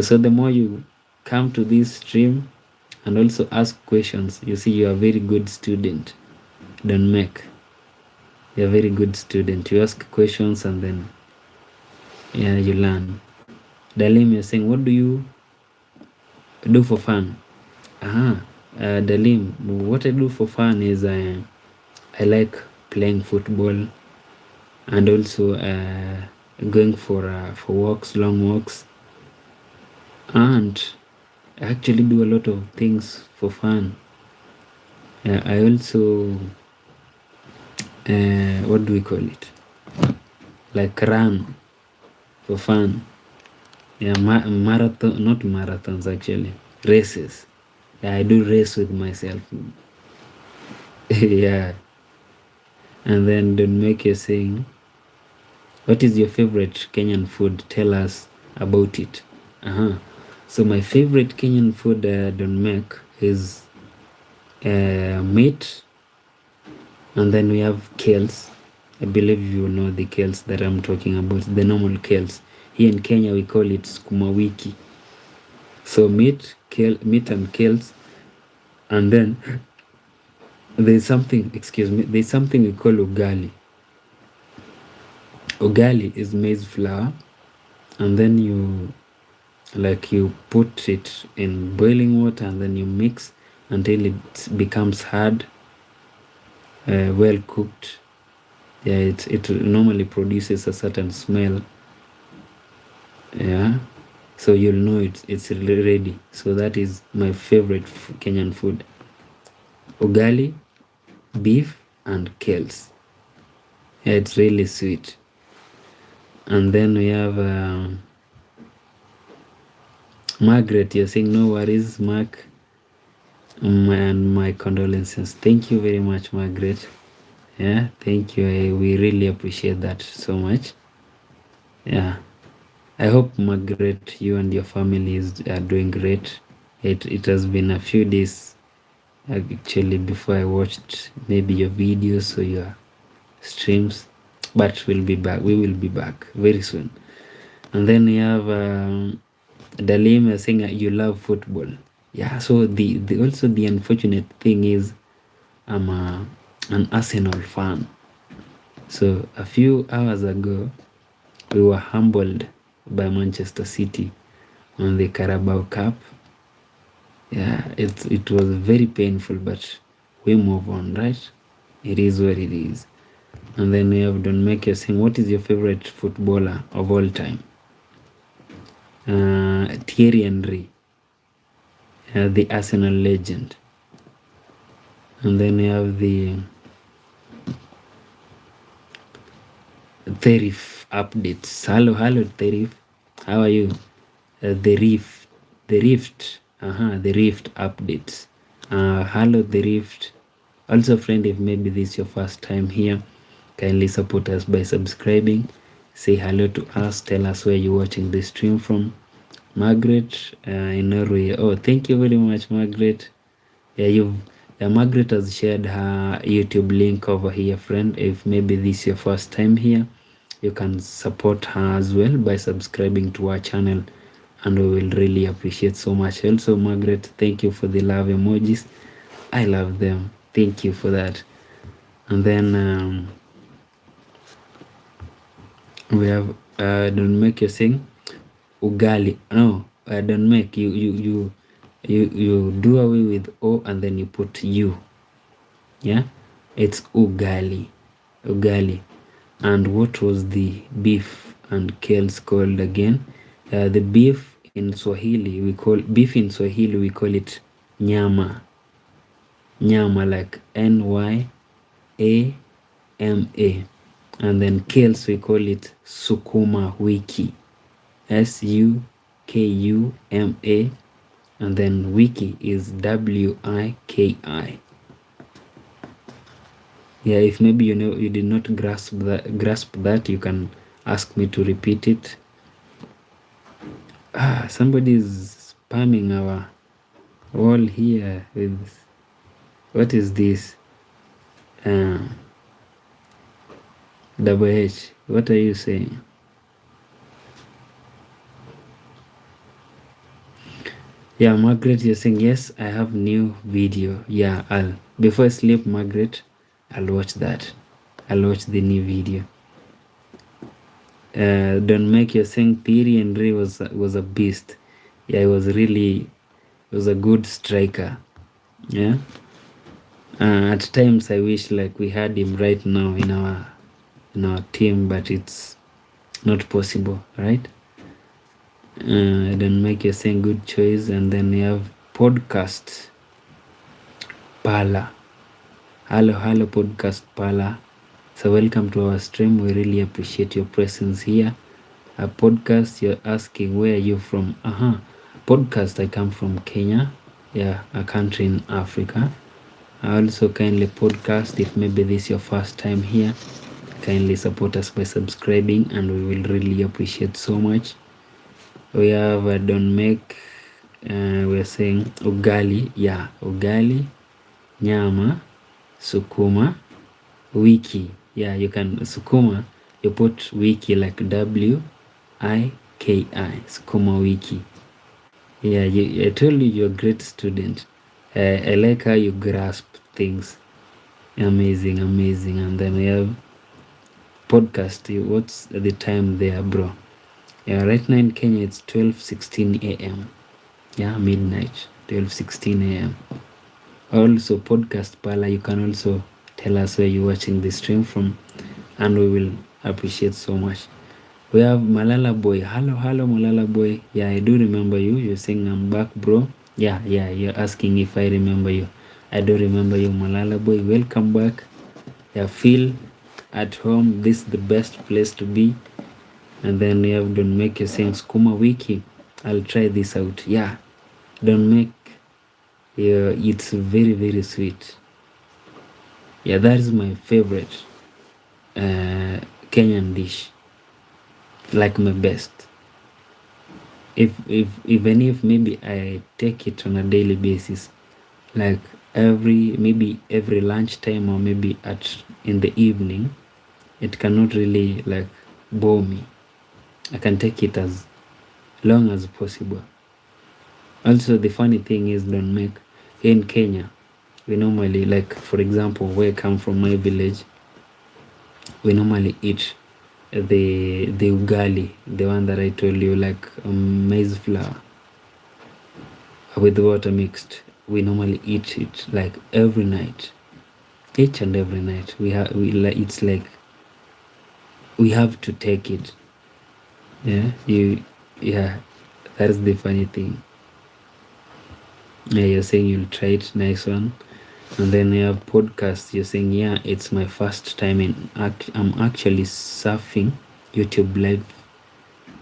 So the more you come to this stream and also ask questions, you see you're a very good student. Don't Make, you're a very good student. You ask questions and then you learn. Dalim, you're saying, what do you do for fun? Dalim, what I do for fun is I like playing football and also going for walks, long walks, and I actually do a lot of things for fun. I also what do we call it? Like run for fun. Yeah, marathon, not marathons actually, races. Yeah, I do race with myself. Yeah. And then Don't Make, you saying, what is your favorite Kenyan food? Tell us about it. So my favorite Kenyan food, Don't Make, is meat, and then we have kales. I believe you know the kales that I'm talking about, the normal kales. Here in Kenya we call it sukuma wiki. So meat and kales, and then there's something we call ugali. Ugali is maize flour, and then you put it in boiling water and then you mix until it becomes hard, well cooked. Yeah, it normally produces a certain smell. Yeah, so you'll know it's ready. So that is my favorite Kenyan food: ugali, beef, and kales. Yeah, it's really sweet. And then we have Margaret. You're saying no worries, Mark, and my condolences. Thank you very much, Margaret. Yeah, thank you. We really appreciate that so much. Yeah, I hope Margaret, you and your family are doing great. It has been a few days actually before I watched maybe your videos or your streams, but we'll be back. We will be back very soon. And then we have Dalim saying you love football. Yeah. So the also the unfortunate thing is I'm an Arsenal fan. So a few hours ago we were humbled by Manchester City on the Carabao Cup. Yeah, it was very painful, but we move on, right? It is what it is. And then we have Don Make saying, what is your favorite footballer of all time? Thierry Henry, the Arsenal legend. And then we have the Therif updates. Hello, Therif. How are you? The Rift. The Rift updates. Hello, the Rift. Also, friend, if maybe this is your first time here, kindly support us by subscribing. Say hello to us. Tell us where you're watching this stream from. Margaret in Norway. Oh, thank you very much, Margaret. Margaret has shared her YouTube link over here, friend. If maybe this is your first time here, you can support her as well by subscribing to our channel, and we will really appreciate so much. Also, Margaret, thank you for the love emojis. I love them. Thank you for that. And then we have don't make you sing ugali. No, don't make you do away with o and then you put u. Yeah, it's ugali. And what was the beef and kales called again? The beef in Swahili we call it nyama. Like NYAMA. And then kales we call it sukuma wiki. SUKUMA. And then wiki is WIKI. Yeah, if maybe you did not grasp that, you can ask me to repeat it. Somebody is spamming our wall here with, what is this? Double H, what are you saying? Yeah, Margaret, you're saying yes, I have new video. Yeah, before I sleep, Margaret, I'll watch that. I'll watch the new video. Don't make you saying Thierry Henry was a beast. Yeah, he was a good striker. Yeah. At times I wish like we had him right now in our team, but it's not possible, right? Don't make you saying good choice. And then we have podcast Pala. Hello, podcast Pala. So welcome to our stream. We really appreciate your presence here. A podcast, you're asking where are you from? Podcast, I come from Kenya. Yeah, a country in Africa. I also kindly podcast, if maybe this is your first time here, kindly support us by subscribing, and we will really appreciate so much. We have don't make we're saying ugali. Yeah, ugali, nyama, sukuma wiki. Yeah, you can sukuma, you put wiki like WIKI, sukuma wiki. Yeah, I told you you're a great student. I like how you grasp things. Amazing. And then we have podcast. What's the time there, bro? Yeah, right now in Kenya it's 12:16 a.m. Yeah, midnight, 12:16 a.m. Also, podcast Pala, you can also tell us where you're watching the stream from, and we will appreciate so much. We have Malala Boy. Hello, Malala Boy. Yeah, I do remember you. You're saying I'm back, bro. Yeah, you're asking if I remember you. I do remember you, Malala Boy. Welcome back. Yeah, feel at home. This is the best place to be. And then we have Don't Make You saying Skuma Wiki. I'll try this out. Yeah, Don't Make. Yeah, it's very, very sweet. Yeah, that is my favorite Kenyan dish, like my best. If even if maybe I take it on a daily basis, like every lunchtime or maybe at in the evening, it cannot really like bore me. I can take it as long as possible. Also, the funny thing is, don't make in Kenya, we normally, like for example, where I come from, my village, we normally eat the ugali, the one that I told you, like maize flour with water mixed. We normally eat it like every night, each and every night. It's like we have to take it. Yeah, that's the funny thing. Yeah, you're saying you'll try it. Nice one. And then you have podcast. You're saying, yeah, it's my first time I'm actually surfing YouTube live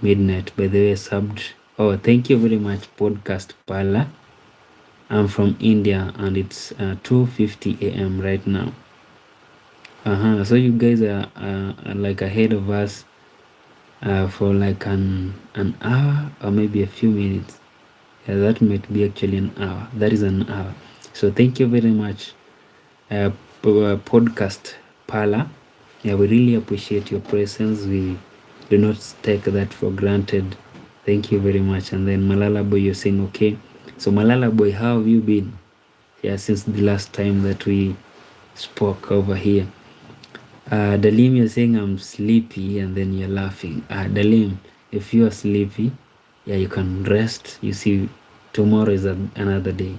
midnight. By the way, subbed. Oh, thank you very much, Podcast Pala. I'm from India and it's 2:50 a.m. right now. So you guys are like ahead of us for like an hour or maybe a few minutes. Yeah, that might be actually an hour. That is an hour. So thank you very much, Podcast Pala. Yeah, we really appreciate your presence. We do not take that for granted. Thank you very much. And then Malala Boy, you're saying okay. So Malala Boy, how have you been? Yeah, since the last time that we spoke over here. Dalim, you're saying I'm sleepy, and then you're laughing. Dalim, if you are sleepy, yeah, you can rest. You see, tomorrow is another day.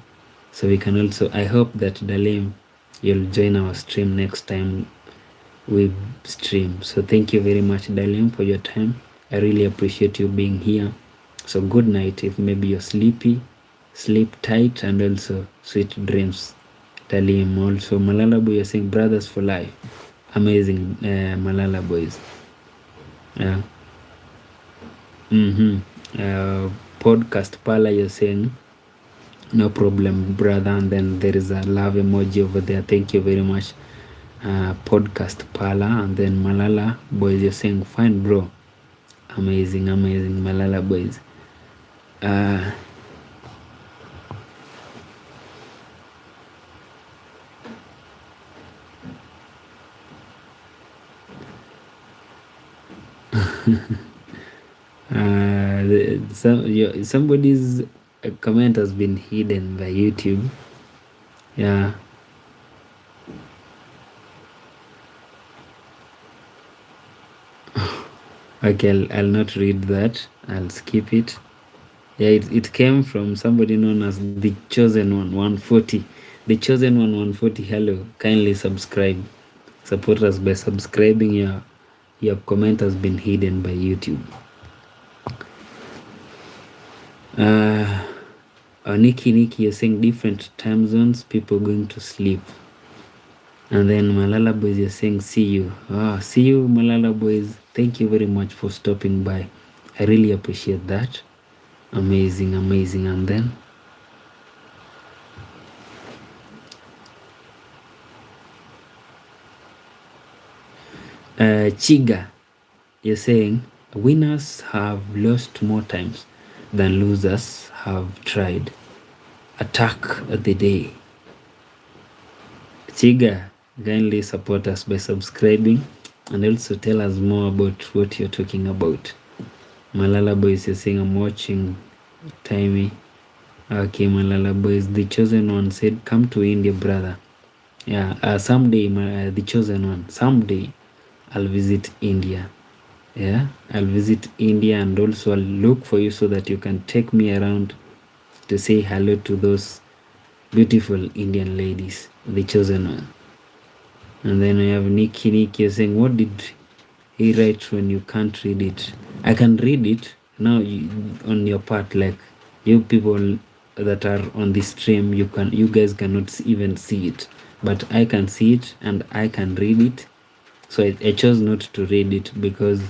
So we can also, I hope that Dalim, you'll join our stream next time we stream. So thank you very much, Dalim, for your time. I really appreciate you being here. So good night. If maybe you're sleepy, sleep tight, and also sweet dreams. Dalim. Also, Malala Boy, you're saying brothers for life. Amazing, Malala Boys. Yeah. Podcast Pala, you're saying no problem, brother. And then there is a love emoji over there. Thank you very much, Podcast Pala. And then Malala Boys, you're saying fine, bro. Amazing, Malala Boys. Somebody's comment has been hidden by YouTube. Yeah. Okay, I'll not read that. I'll skip it. Yeah, it came from somebody known as the Chosen One 140. The Chosen One 140. Hello, kindly subscribe. Support us by subscribing. Your comment has been hidden by YouTube. Nikki, you're saying different time zones, people going to sleep. And then Malala Boys, you're saying see you. See you, Malala Boys. Thank you very much for stopping by. I really appreciate that. Amazing. And then Chiga, you're saying winners have lost more times than losers have tried. Attack the day. Chiga, kindly support us by subscribing and also tell us more about what you're talking about. Malala Boys, you're saying I'm watching. Timey. Okay, Malala Boys, the Chosen One said, come to India, brother. Yeah, someday, the Chosen One, someday I'll visit India. Yeah, I'll visit India and also I'll look for you so that you can take me around to say hello to those beautiful Indian ladies, the Chosen One. And then we have Nikki saying, what did he write when you can't read it? I can read it now on your part, like you people that are on the stream, you guys cannot even see it, but I can see it and I can read it. So I chose not to read it because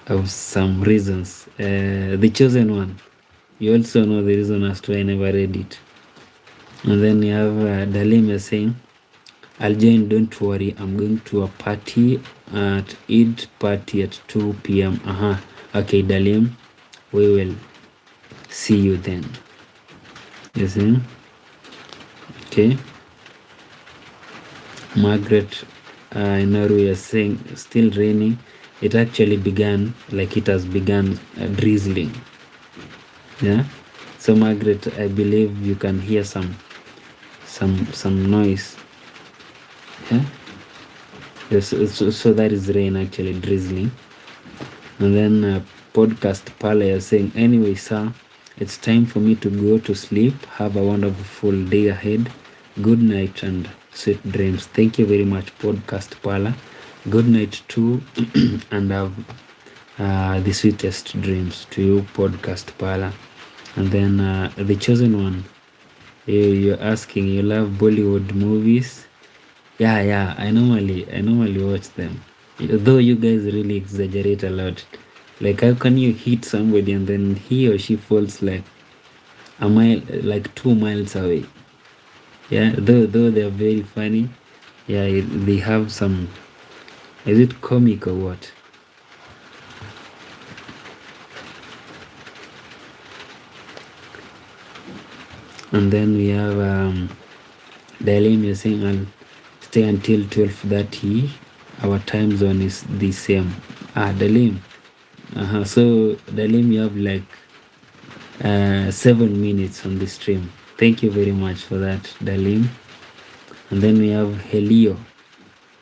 of some reasons. The Chosen One, you also know the reason as to I never read it. And then you have Dalima saying, I'll join, don't worry. I'm going to a party at Eid party at 2 p.m. Okay, Dalim, we will see you then. Yes, okay. Margaret Inaru is saying still raining. It actually began, like it has begun drizzling. Yeah. So Margaret, I believe you can hear some noise. Yeah. Yes, so that is rain actually drizzling. And then podcast Pala is saying, anyway, sir, it's time for me to go to sleep. Have a wonderful day ahead. Good night and sweet dreams. Thank you very much, podcast Pala. Good night too, and have the sweetest dreams to you, podcast Pala. And then the chosen one, you're asking, you love Bollywood movies? Yeah, I normally watch them. Though you guys really exaggerate a lot. Like, how can you hit somebody and then he or she falls like a mile, like 2 miles away? Yeah, though they're very funny. Yeah, they have some. Is it comic or what? And then we have Dalim is saying, I'll stay until 12:30. Our time zone is the same. Dalim. So Dalim, you have like 7 minutes on the stream. Thank you very much for that, Dalim. And then we have Helio.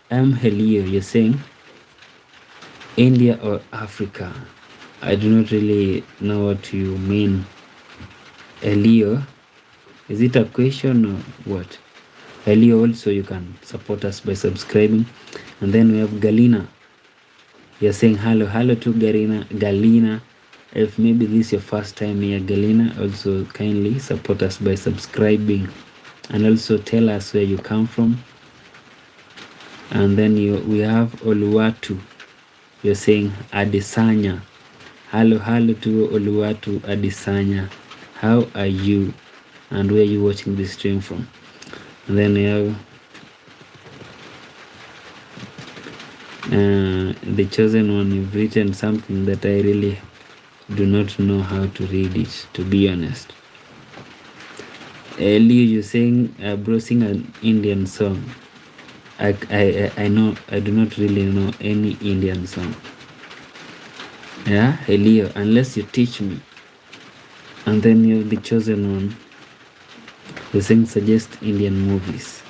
I'm Helio. You're saying India or Africa? I do not really know what you mean, Helio. Is it a question or what? Helio, also you can support us by subscribing. And then we have Galina. You're saying hello to Galina. If maybe this is your first time here, Galina, also kindly support us by subscribing and also tell us where you come from. And then we have Oluwatu. You're saying Adesanya. Hello to Oluwatu Adesanya. How are you? And where are you watching this stream from? And then we have the chosen one. You've written something that I really do not know how to read it, to be honest. Liu, you're saying bro, sing an Indian song. I know I do not really know any Indian song. Yeah, Leo, unless you teach me. And then you have the chosen one. You're saying suggest Indian movies.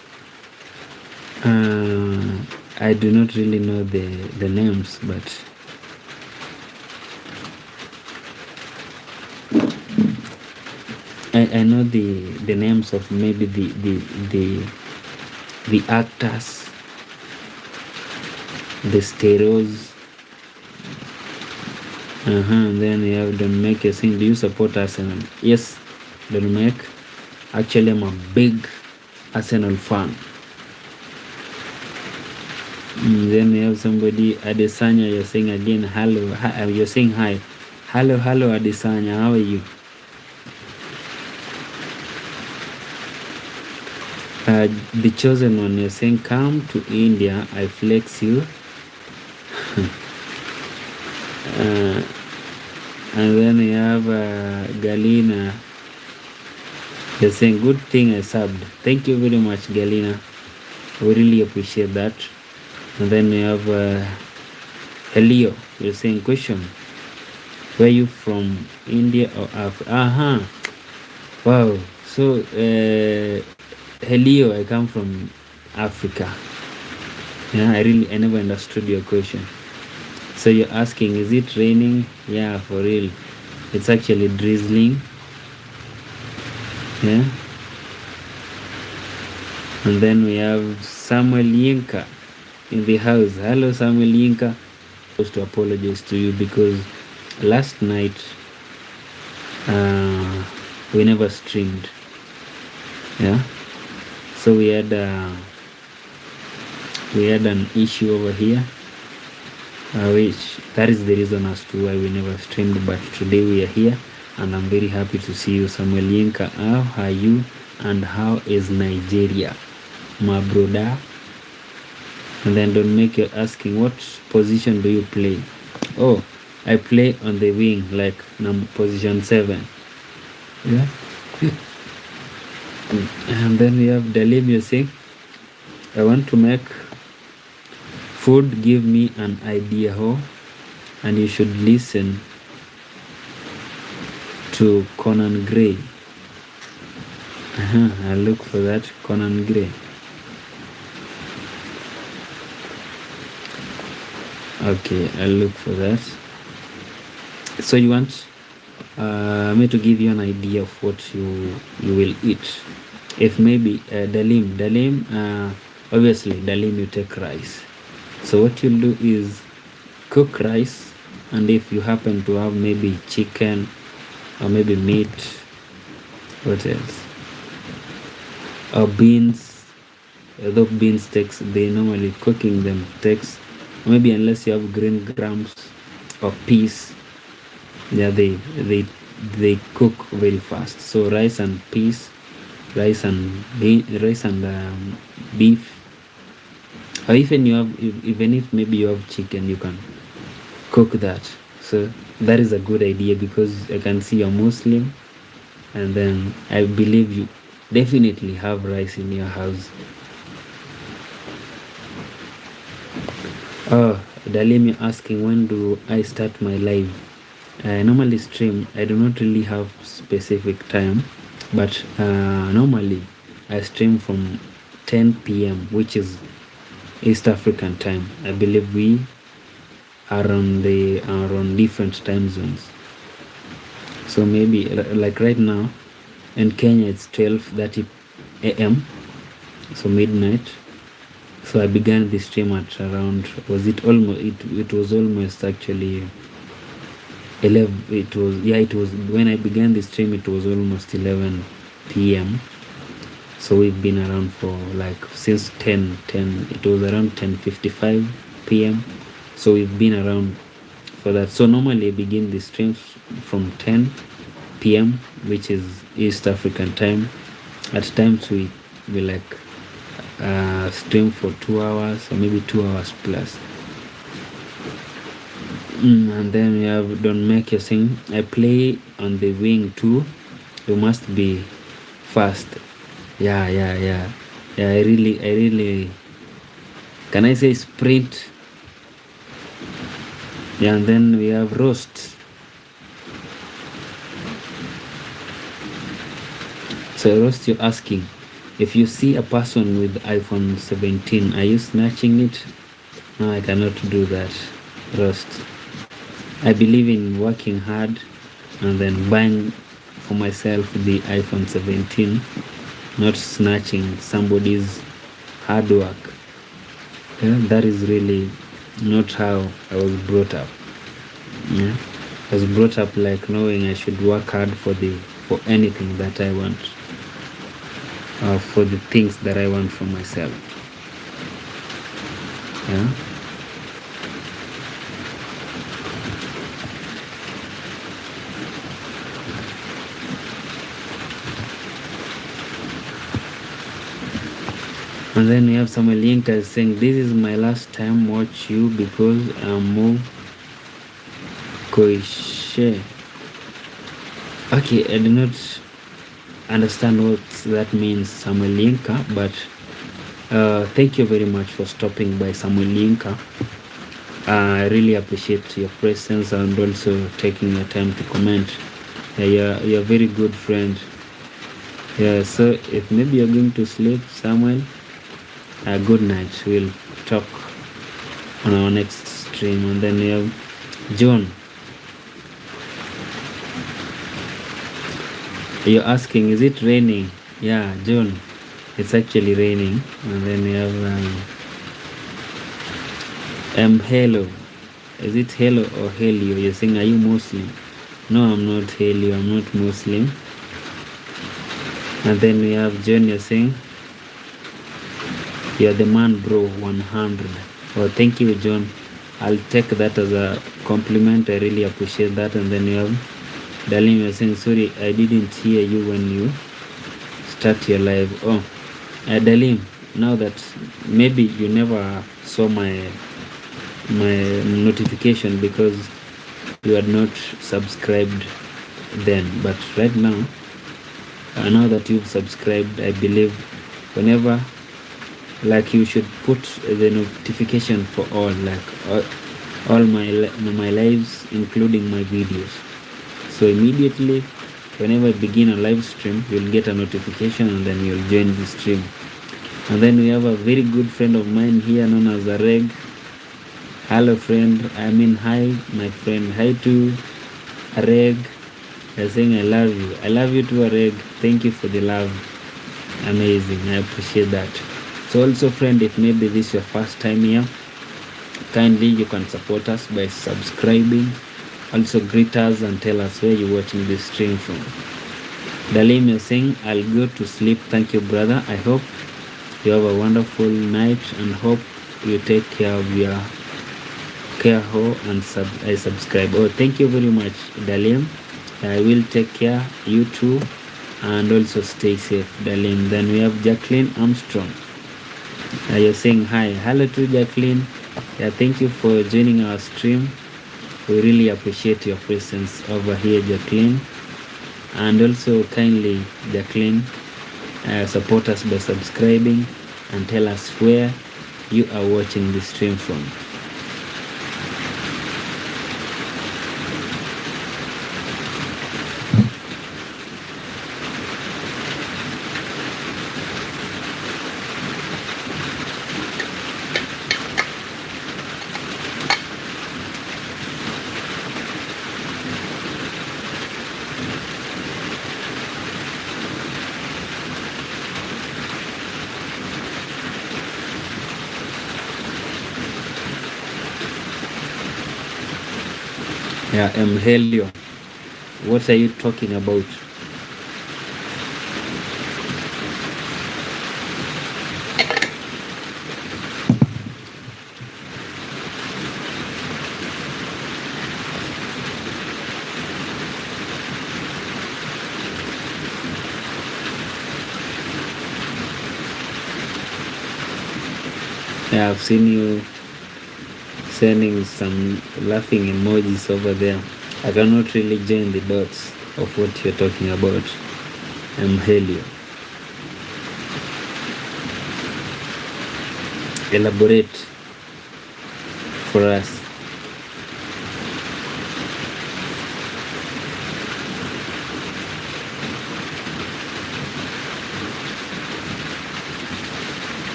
I do not really know the names, but I know the names of maybe the actors, the stereos. And then you have Don't Make a Sing. Do you support Arsenal? Yes, Don't Make. Actually, I'm a big Arsenal fan. Then we have somebody, Adesanya. You're saying again hello. You're saying hi. Hello Adesanya. How are you? The chosen one, you're saying come to India, I flex you. And then we have Galina. You're saying good thing I subbed. Thank you very much, Galina. We really appreciate that. And then we have Helio. You're saying question. Where are you from, India or Africa? Wow. So Helio, I come from Africa. Yeah, I never understood your question. So you're asking, is it raining? Yeah, for real. It's actually drizzling. Yeah. And then we have Samuel Yinka in the house. Hello, Samuel Yinka. I was to apologize to you because last night we never streamed. Yeah. So we had an issue over here, which that is the reason as to why we never streamed. But today we are here, and I'm very happy to see you, Samuel Yinka. How are you, and how is Nigeria, my brother? And then don't make you asking, what position do you play? Oh, I play on the wing, like position 7. Yeah. And then we have Dalim, you say, I want to make food, give me an idea how, and you should listen to Conan Gray. I'll look for that, Conan Gray. Okay, I'll look for that. So you want me to give you an idea of what you will eat. If maybe Dalim, obviously Dalim you take rice. So what you'll do is cook rice, and if you happen to have maybe chicken or maybe meat, what else? Or beans. Although beans takes, they normally cooking them takes, maybe unless you have green grams or peas, yeah, they cook very fast. So rice and peas, rice and beef, or even you have, even if maybe you have chicken, you can cook that. So that is a good idea, because I can see you're Muslim, and then I believe you definitely have rice in your house. Oh, Dalim, you're asking when do I start my live? I normally stream. I do not really have specific time, but normally I stream from 10 p.m., which is East African time. I believe we are on different time zones. So maybe like right now in Kenya it's 12:30 a.m. so midnight. So I began the stream at around, it was almost actually 11. It was when I began the stream, it was almost 11 p.m. So we've been around for like since 10. It was around 10:55 p.m. So we've been around for that. So normally I begin the streams from 10 p.m., which is East African time. At times we like stream for 2 hours or maybe 2 hours plus. And then we have Don't Make You Sing. I play on the wing too. You must be fast. Yeah. I really can I say sprint? Yeah. And then we have Roast. So Roast, you're asking, if you see a person with iPhone 17, are you snatching it? No, I cannot do that, Roast. I believe in working hard and then buying for myself the iPhone 17, not snatching somebody's hard work. Yeah, that is really not how I was brought up. Yeah, I was brought up like knowing I should work hard for anything that I want, for the things that I want for myself. Yeah. And then we have Samuel Yinka saying, this is my last time watch you because I'm more Koishe. Okay, I do not understand what that means, Samuel Yinka, but thank you very much for stopping by, Samuel Yinka. I really appreciate your presence and also taking your time to comment. You're a very good friend. Yeah, so if maybe you're going to sleep, Samuel, good night. We'll talk on our next stream. And then we have John. You're asking, is it raining? Yeah, John, it's actually raining. And then we have Hello. Is it Hello or Helio? You're saying, are you Muslim? No, I'm not Helio. I'm not Muslim. And then we have John. You're saying, you're the man, bro. 100. Oh, thank you, John. I'll take that as a compliment. I really appreciate that. And then you have Dalim. You're saying, sorry, I didn't hear you when you start your live. Oh, Dalim, now that maybe you never saw my notification because you are not subscribed then, but right now, now that you've subscribed, I believe whenever, like, you should put the notification for all, like all my lives, including my videos. So immediately whenever I begin a live stream, you'll get a notification and then you'll join the stream. And then we have a very good friend of mine here known as Areg. Hello friend, I mean hi my friend. Hi to Areg. You're saying I love you. I love you too, Areg. Thank you for the love. Amazing. I appreciate that. So also friend, if maybe this is your first time here, kindly you can support us by subscribing. Also greet us and tell us where you're watching this stream from. Dalim, you're saying I'll go to sleep. Thank you, brother. I hope you have a wonderful night and hope you take care of your care and I subscribe. Oh, thank you very much, Dalim. I will take care. You too, and also stay safe, Dalim. Then we have Jacqueline Armstrong. You're saying hi. Hello to Jacqueline. Yeah, thank you for joining our stream. We really appreciate your presence over here, Jacqueline. And also kindly, Jacqueline, support us by subscribing and tell us where you are watching the stream from. Yeah, Helio, what are you talking about? Yeah, I've seen you sending some laughing emojis over there. I cannot really join the dots of what you're talking about. Helio. Elaborate for us.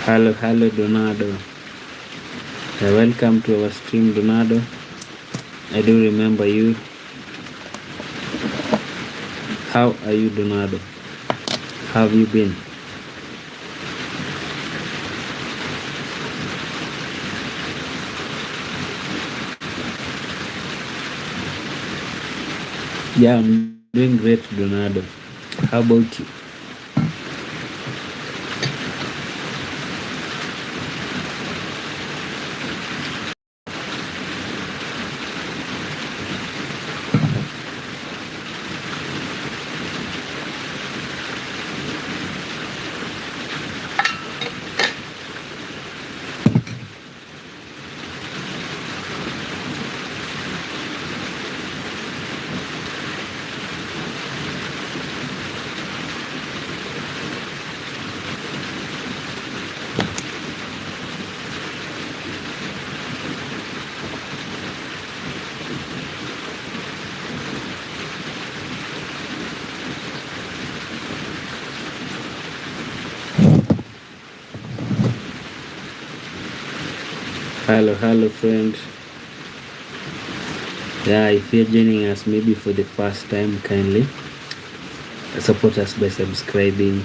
Hello, Donado. Welcome to our stream, Donado. I do remember you. How are you, Donado? How have you been? Yeah, I'm doing great, Donado. How about you? Hello, friend. Yeah, if you're joining us maybe for the first time, kindly support us by subscribing,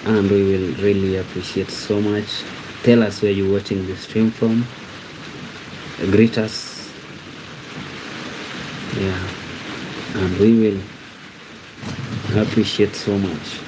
and we will really appreciate so much. Tell us where you're watching the stream from. Greet us, yeah, and we will appreciate so much.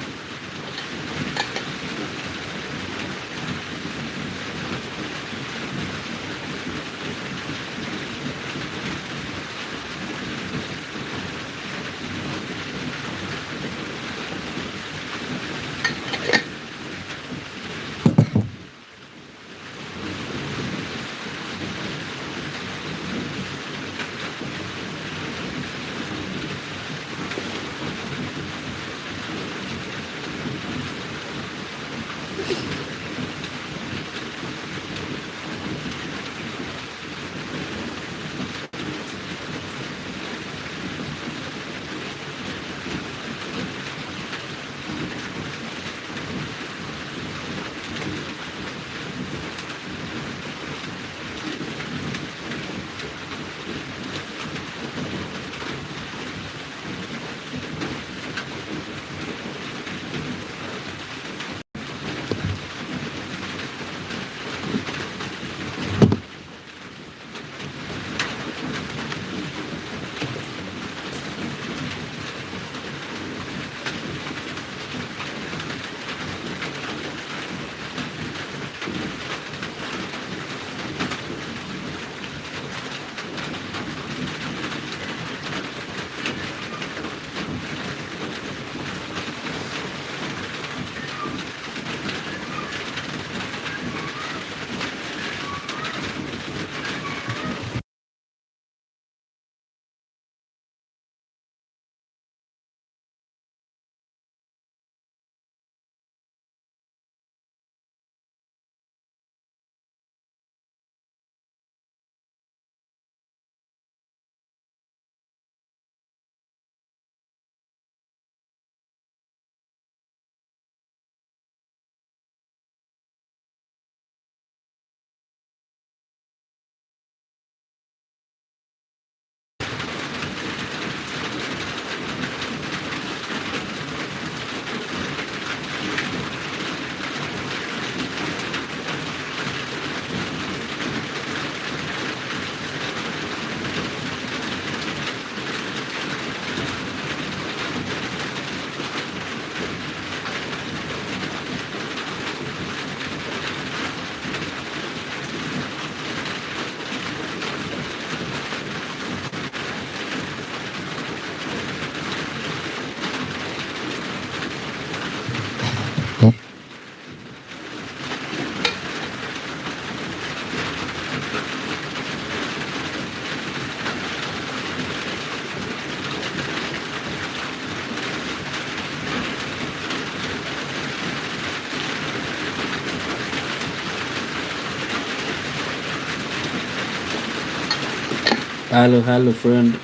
Hello, friend.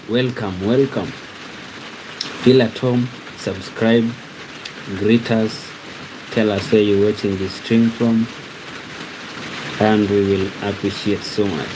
Welcome. Feel at home. Subscribe. Greet us. Tell us where you're watching the stream from, and we will appreciate so much.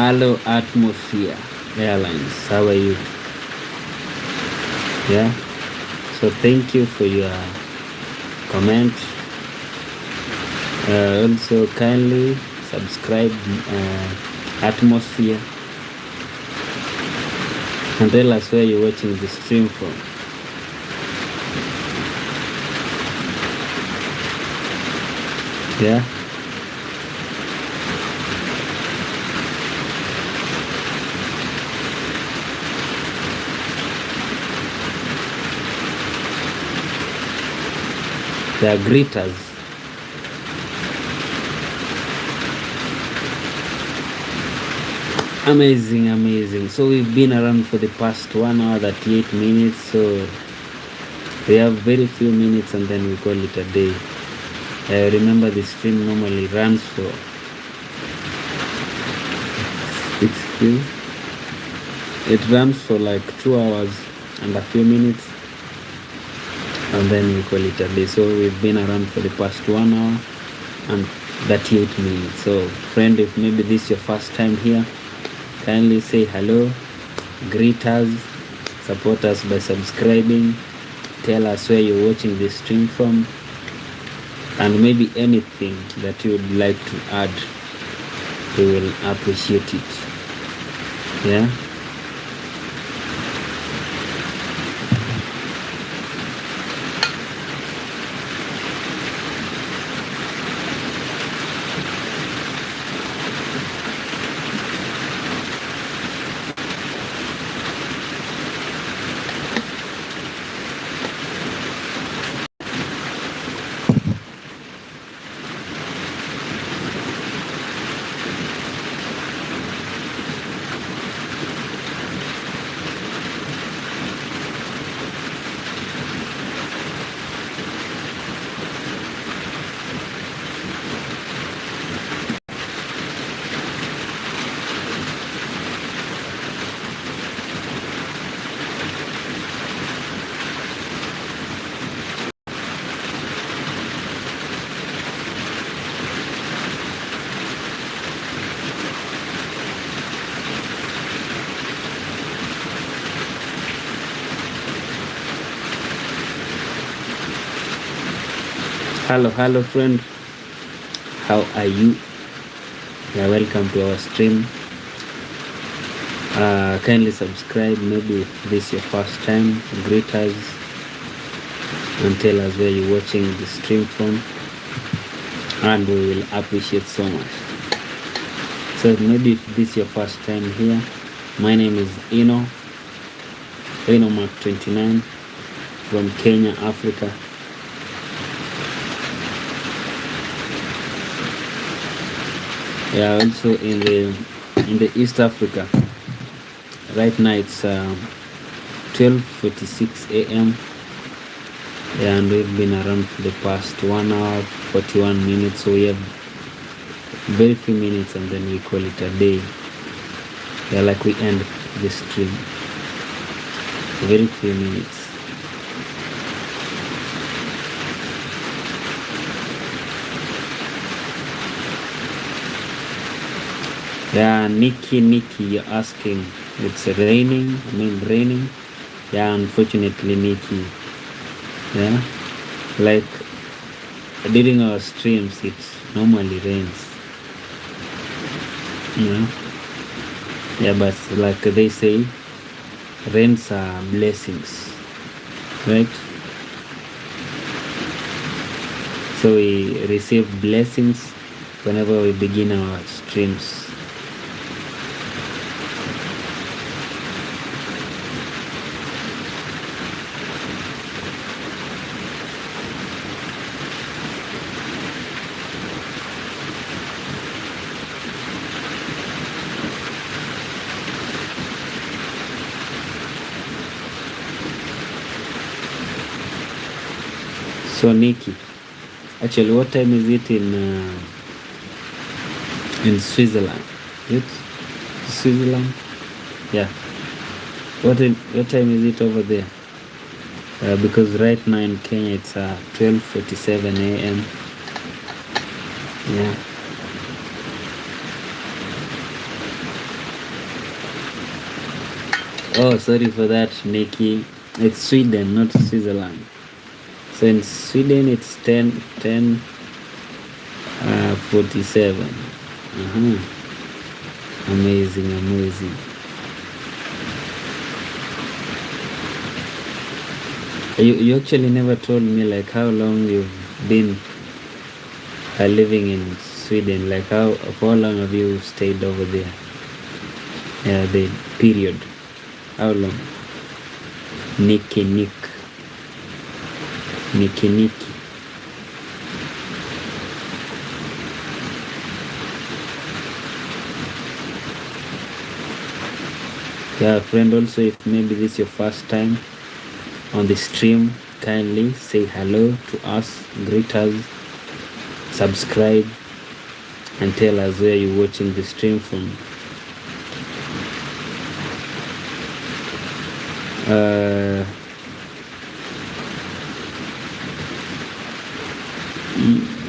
Hello Atmosphere Airlines, how are you? Yeah, so thank you for your comment. Also kindly subscribe Atmosphere and tell us where you're watching the stream from. Yeah, they are greeters. Amazing. So we've been around for the past 1 hour 38 minutes. So we have very few minutes and then we call it a day. Remember the stream normally runs for 60. It runs for like 2 hours and a few minutes and then we call it a day. So we've been around for the past 1 hour and 38 minutes. So friend, if maybe this is your first time here, kindly say hello, greet us, support us by subscribing, tell us where you're watching this stream from, and maybe anything that you would like to add, we will appreciate it. Yeah. Hello friend, how are you? Yeah, welcome to our stream. Kindly subscribe, maybe if this is your first time, greet us and tell us where you're watching the stream from, and we will appreciate so much. So maybe if this is your first time here, my name is Eno Mark 29 from Kenya, Africa. Yeah, also in the East Africa. Right now it's 12:46 a.m. Yeah, and we've been around for the past 1 hour 41 minutes. So we have very few minutes and then we call it a day. Yeah, like we end the stream. Very few minutes. Yeah, Nikki, you're asking, it's raining. Raining. Yeah, unfortunately, Nikki. Yeah, like during our streams, it normally rains. Yeah, but like they say, rains are blessings, right? So we receive blessings whenever we begin our streams. So Nikki, actually, what time is it in Switzerland? It's Switzerland. Yeah. What time is it over there? Because right now in Kenya it's 12:47 a.m. Yeah. Oh, sorry for that, Nikki. It's Sweden, not Switzerland. So in Sweden, it's 47. Uh-huh. Amazing, amazing. You actually never told me like how long you've been living in Sweden. Like for how long have you stayed over there? Yeah, the period. How long? Nikki, Nikki. Yeah, friend. Also, if maybe this is your first time on the stream, kindly say hello to us, greet us, subscribe, and tell us where you're watching the stream from.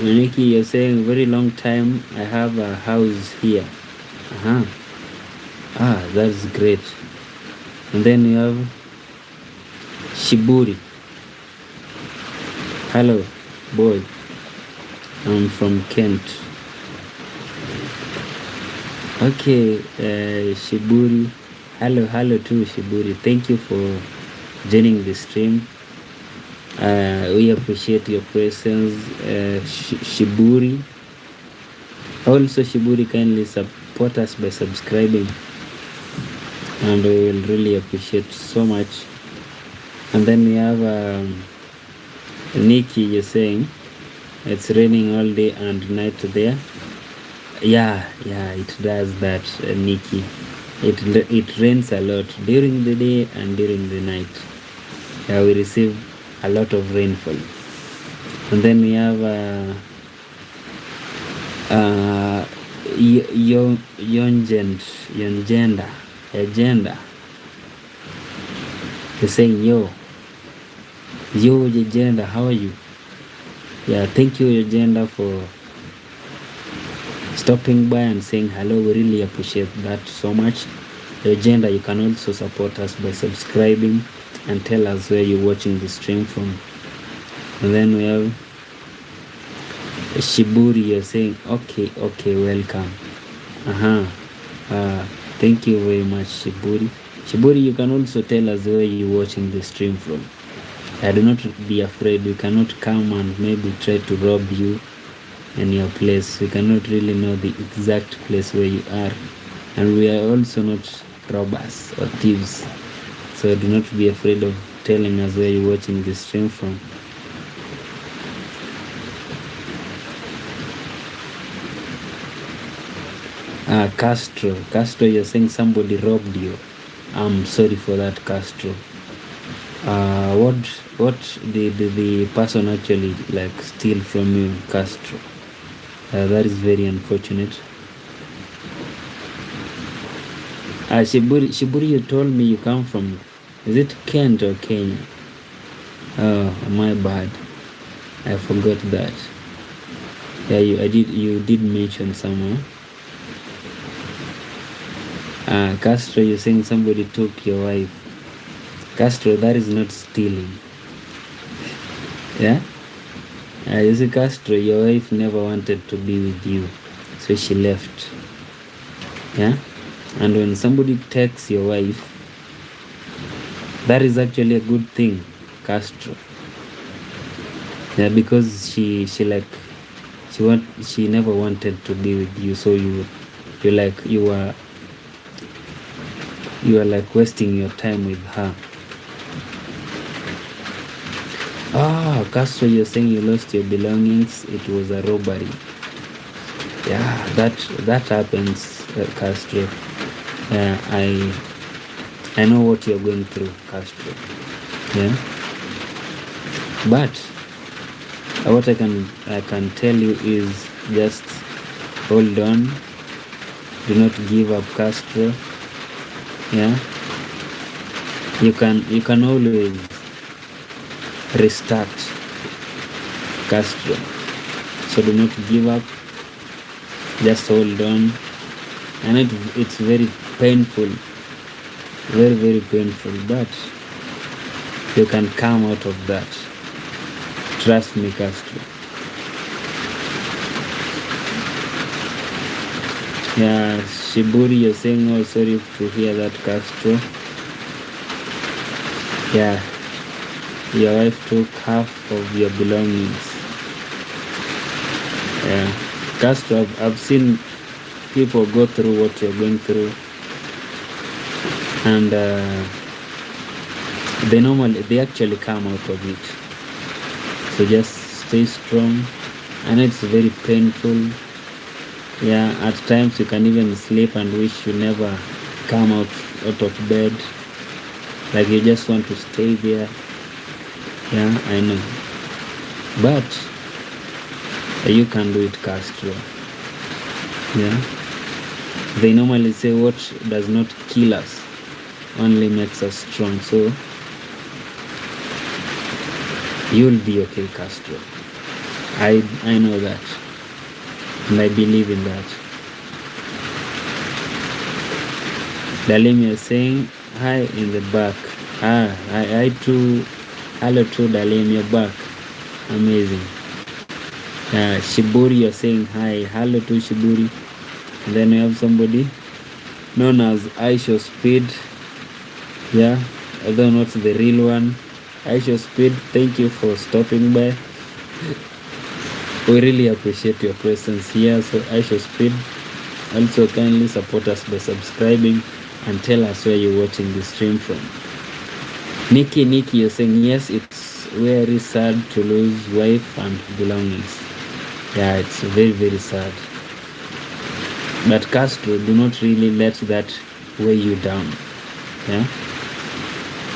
Nikki, you're saying very long time. I have a house here. Uh-huh. That's great. And then you have Shiburi. Hello, boy. I'm from Kent. Okay, Shiburi. Hello too, Shiburi. Thank you for joining the stream. We appreciate your presence, Shiburi. Also, Shiburi, kindly support us by subscribing, and we will really appreciate so much. And then we have Nikki. You're saying it's raining all day and night there. Yeah, it does that, Nikki. It rains a lot during the day and during the night. Yeah, we receive a lot of rainfall. And then we have Yongenda. You're saying yo Yogenda, how are you? Yeah, thank you, Yogenda, for stopping by and saying hello. We really appreciate that so much. Yogenda, you can also support us by subscribing and tell us where you're watching the stream from. And then we have Shiburi. You're saying okay, welcome. Thank you very much, Shiburi. You can also tell us where you're watching the stream from. Do not be afraid. We cannot come and maybe try to rob you in your place. We cannot really know the exact place where you are, and we are also not robbers or thieves. So do not be afraid of telling us where you're watching the stream from. Castro, you're saying somebody robbed you. I'm sorry for that, Castro. What did the person actually like steal from you, Castro? That is very unfortunate. Shiburi, you told me you come from, is it Kent or Kenya? Oh, my bad. I forgot that. Yeah, you did mention somewhere. Castro, you're saying somebody took your wife. Castro, that is not stealing. Yeah? You see, Castro, your wife never wanted to be with you, so she left. Yeah? And when somebody takes your wife, that is actually a good thing, Castro. Yeah, because she never wanted to be with you, so you are like wasting your time with her. Castro, you're saying you lost your belongings. It was a robbery. Yeah, that happens, Castro. I know what you're going through, Castro. Yeah, but what I can tell you is just hold on. Do not give up, Castro. Yeah, you can always restart, Castro. So do not give up. Just hold on. And it's very painful Very, very painful, but you can come out of that. Trust me, Castro. Yeah, Shiburi, you're saying, oh, sorry to hear that, Castro. Yeah, your wife took half of your belongings. Yeah, Castro, I've seen people go through what you're going through, and they actually come out of it. So just stay strong. I know it's very painful. Yeah, at times you can even sleep and wish you never come out of bed. Like you just want to stay there. Yeah, I know. But you can do it, Castro. Yeah. They normally say what does not kill us only makes us strong. So you'll be okay, Castro. I know that. And I believe in that. Dalim, you're saying hi in the back. I too. Hello to Dalim, you're back. Amazing. Shiburi, you're saying hi. Hello to Shiburi. And then we have somebody known as Aisha Speed. Yeah, although not the real one. Aisha Speed, thank you for stopping by. We really appreciate your presence here. So Aisha Speed, also kindly support us by subscribing and tell us where you're watching the stream from. Nikki, you're saying yes, it's very sad to lose wife and belongings. Yeah, it's very, very sad. But Castro, do not really let that weigh you down. Yeah,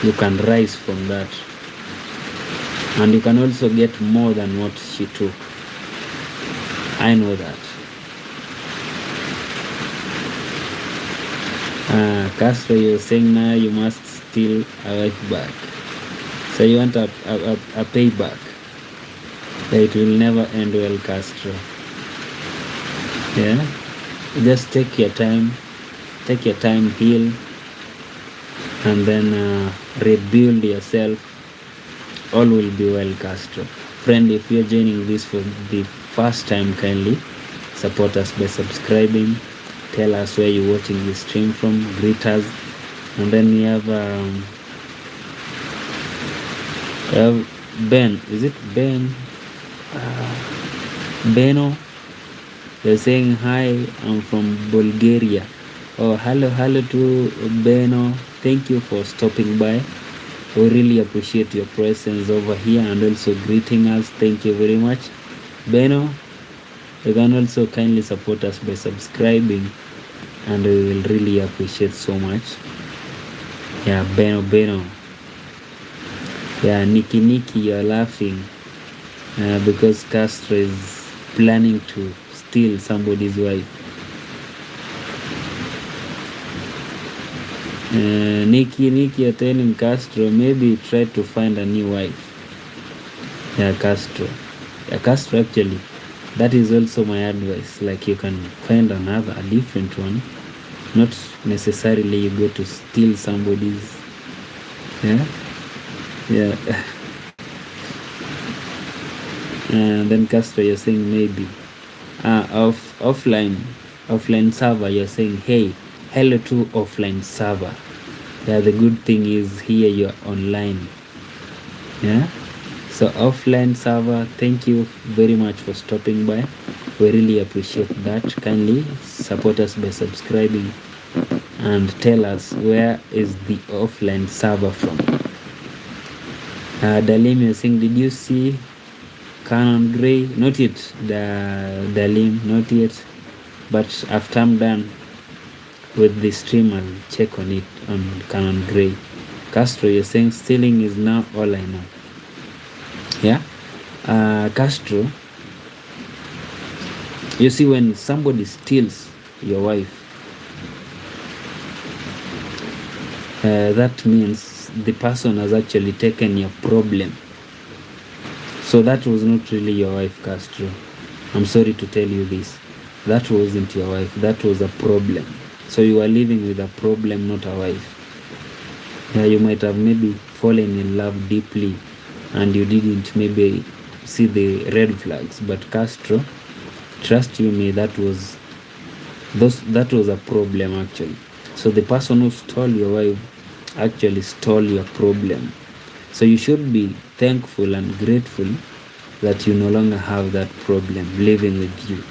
you can rise from that, and you can also get more than what she took. I know that. Castro, you're saying now you must steal a wife back. So you want a payback. It will never end well, Castro. Yeah? Just take your time, heal, and then rebuild yourself. All will be well, Castro. Friend, if you're joining this for the first time, kindly support us by subscribing. Tell us where you're watching this stream from. Greet us. And then we have Ben. Is it Ben? Beno. They're saying hi, I'm from Bulgaria. Oh, hello to Beno. Thank you for stopping by. We really appreciate your presence over here and also greeting us. Thank you very much. Beno, you can also kindly support us by subscribing, and we will really appreciate so much. Yeah, Beno. Yeah, Nikki, you're laughing because Castro is planning to steal somebody's wife. Nikki, you're telling Castro maybe try to find a new wife. Yeah, Castro, actually, that is also my advice. Like, you can find a different one. Not necessarily you go to steal somebody's. Yeah. And then Castro, you're saying maybe. Offline server, you're saying hey, hello to offline server. Yeah, the good thing is here you're online. Yeah. So offline server, thank you very much for stopping by. We really appreciate that. Kindly support us by subscribing and tell us where is the offline server from. Dalim, you're saying, did you see Canon Gray? Not yet, Dalim, not yet. But after I'm done with the stream, I'll check on it on Canon Gray. Castro, you're saying stealing is now all I know. Yeah, Castro, you see, when somebody steals your wife, that means the person has actually taken your problem. So that was not really your wife, Castro. I'm sorry to tell you this. That wasn't your wife. That was a problem. So you are living with a problem, not a wife. Yeah, you might have maybe fallen in love deeply and you didn't maybe see the red flags, but Castro, trust you me, that was a problem actually. So the person who stole your wife actually stole your problem. So you should be thankful and grateful that you no longer have that problem living with you.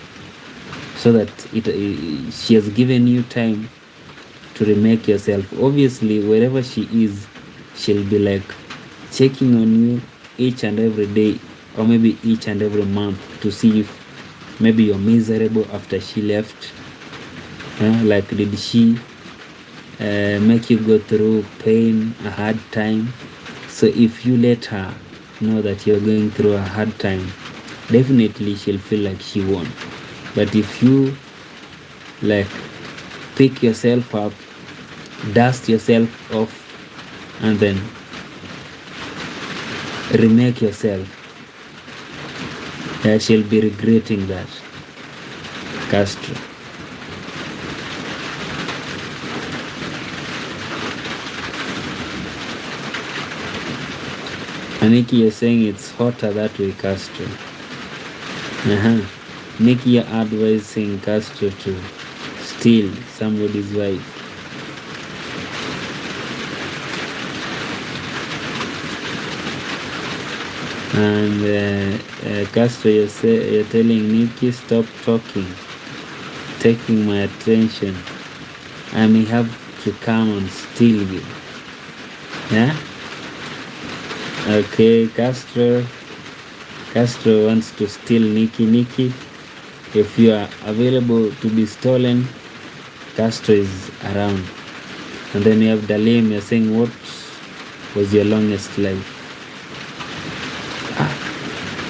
So that she has given you time to remake yourself. Obviously, wherever she is, she'll be like checking on you each and every day, or maybe each and every month, to see if maybe you're miserable after she left. Like, did she make you go through pain, a hard time? So if you let her know that you're going through a hard time, definitely she'll feel like she won. But if you like pick yourself up, dust yourself off, and then remake yourself, she'll be regretting that. Castro. Nikki, you're saying it's hotter that way, Castro. Nikki, you're advising Castro to steal somebody's wife. And Castro, you're telling Nikki, stop talking, taking my attention. I may have to come and steal you. Yeah? Okay, Castro wants to steal Nikki. Nikki, if you are available to be stolen, Castro is around. And then you have Dalim, you're saying, what was your longest life?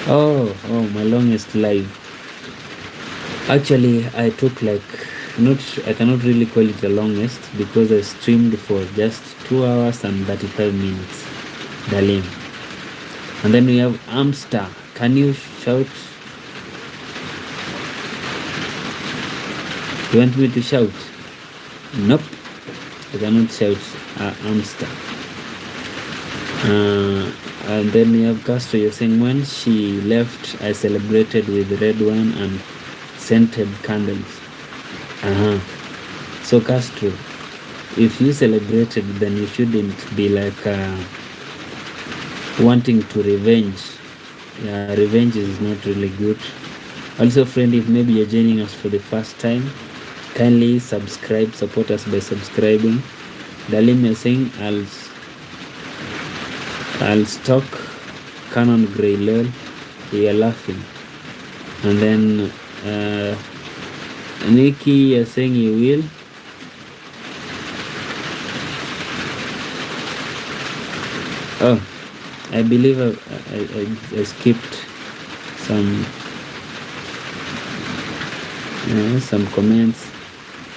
Oh, my longest life. Actually, I took I cannot really call it the longest, because I streamed for just 2 hours and 35 minutes. Dalim. And then we have Amstar. Can you shout? You want me to shout? Nope. I cannot shout Amstar. And then we have Castro. You're saying, when she left, I celebrated with red wine and scented candles. So Castro, if you celebrated, then you shouldn't be like wanting to revenge. Yeah, revenge is not really good. Also, friend, if maybe you're joining us for the first time, kindly subscribe, support us by subscribing. Dalim, you're saying, I'll stock Canon Grey Lol. You're laughing. And then Nikki, you're saying you will. Oh, I believe I skipped some comments.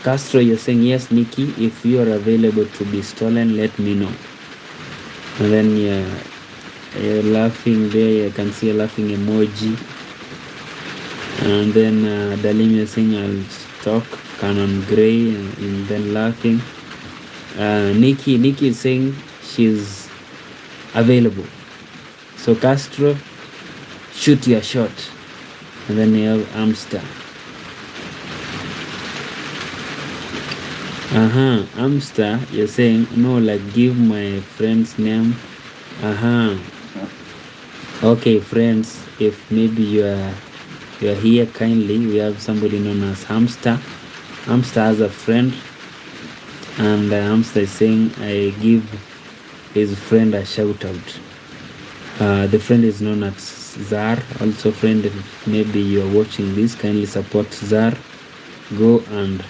Castro, you're saying, yes, Nikki, if you are available to be stolen, let me know. And then you're laughing there. I can see a laughing emoji. And then Dalim, you're saying, I'll stock Canon Grey, and then laughing. Nikki is saying she's available. So Castro, shoot your shot. And then you have Amstar. Amstar, you're saying, no, like, give my friend's name. Okay, friends, if maybe you are here, kindly, we have somebody known as Hamster. Hamster has a friend, and Hamster is saying, I give his friend a shout out. The friend is known as Zar. Also, friend, if maybe you are watching this, kindly support Zar. Go and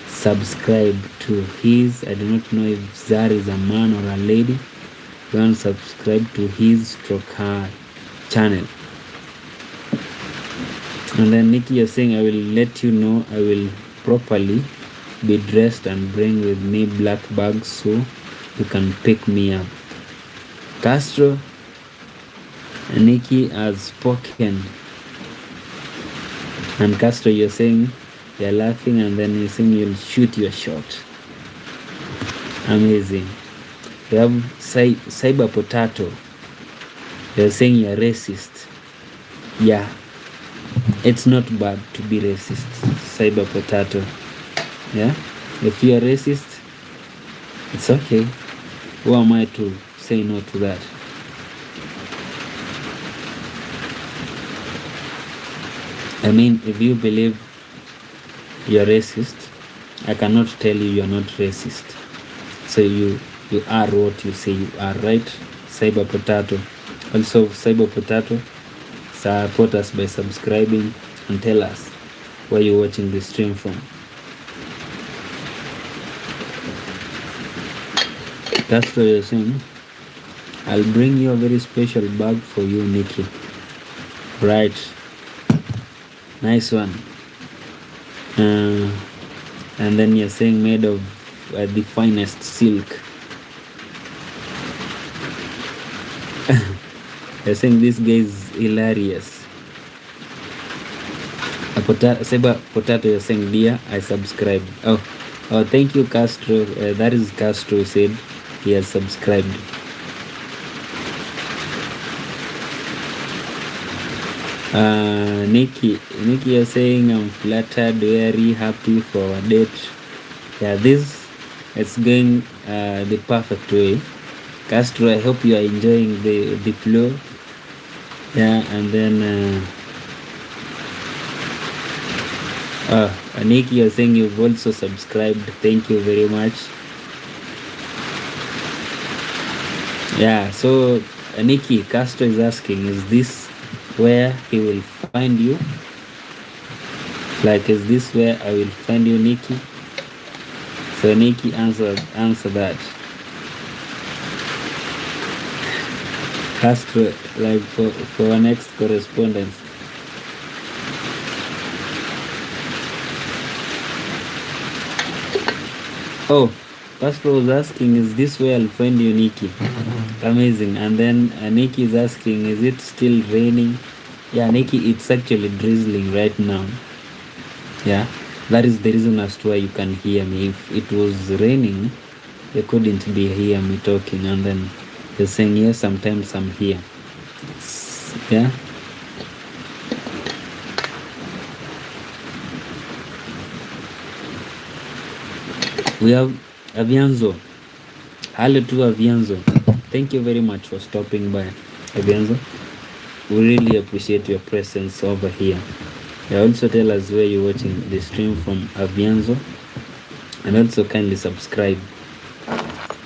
subscribe to his, I do not know if Zar is a man or a lady. Go and subscribe to his her channel. And then Nikki, you're saying, I will let you know, I will properly be dressed and bring with me black bags so you can pick me up. Castro, Nikki has spoken. And Castro, you're saying, you're laughing, and then you're saying you'll shoot your shot. Amazing. We have Cyber Potato. They're saying you're racist. Yeah, it's not bad to be racist. Cyber Potato. Yeah, if you're racist, it's okay. Who am I to say no to that? I mean, if you believe you're racist, I cannot tell you you're not racist. So you are what you say you are, right? Cyber Potato. Also, Cyber Potato, support us by subscribing and tell us where you're watching the stream from. That's what you're saying. I'll bring you a very special bag for you, Nikki. Right. Nice one. And then you're saying made of the finest silk. You're saying this guy is hilarious. Cyber Potato, you're saying, dear, I subscribed. Oh, thank you, Castro. That is Castro said he has subscribed. Nikki, you're saying I'm flattered, very happy for our date. Yeah, it's going the perfect way. Castro, I hope you are enjoying the flow. Yeah, and then Nikki, you're saying you've also subscribed. Thank you very much. Yeah, so Nikki, Castro is asking, is this where he will find you? Like, is this where I will find you, Nikki? So Nikki, answer that. Castro, like for our next correspondence. Oh, Castro was asking, is this where I'll find you, Nikki? Amazing. And then Nikki is asking, is it still raining? Yeah, Nikki, it's actually drizzling right now. Yeah, that is the reason as to why you can hear me. If it was raining, you couldn't be hear me talking. And then you're saying, yes, sometimes I'm here. Yeah. We have Avianzo. Hello to Avianzo. Thank you very much for stopping by, Avianzo. We really appreciate your presence over here. You also tell us where you're watching the stream from, Avianzo, and also kindly subscribe,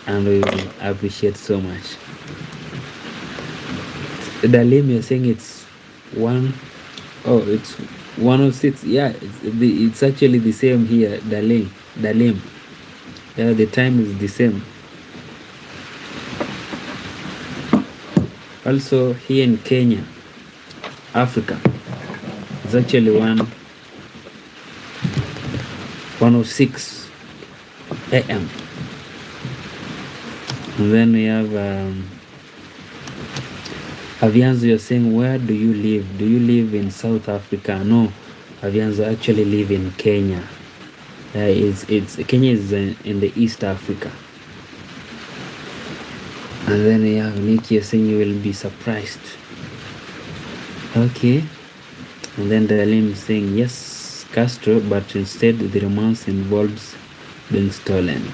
and we will appreciate so much. Dalim, you're saying it's 106. Yeah, it's actually the same here. Dalim. Yeah, the time is the same. Also here in Kenya, Africa, it's actually 106 a.m. And then we have Avianzo, you're saying, where do you live? Do you live in South Africa? No, Avianzo, actually live in Kenya. Kenya is in the East Africa. And then we have Nikki, you're saying you will be surprised. Okay. And then Dalim is saying, yes, Castro, but instead the romance involves being stolen.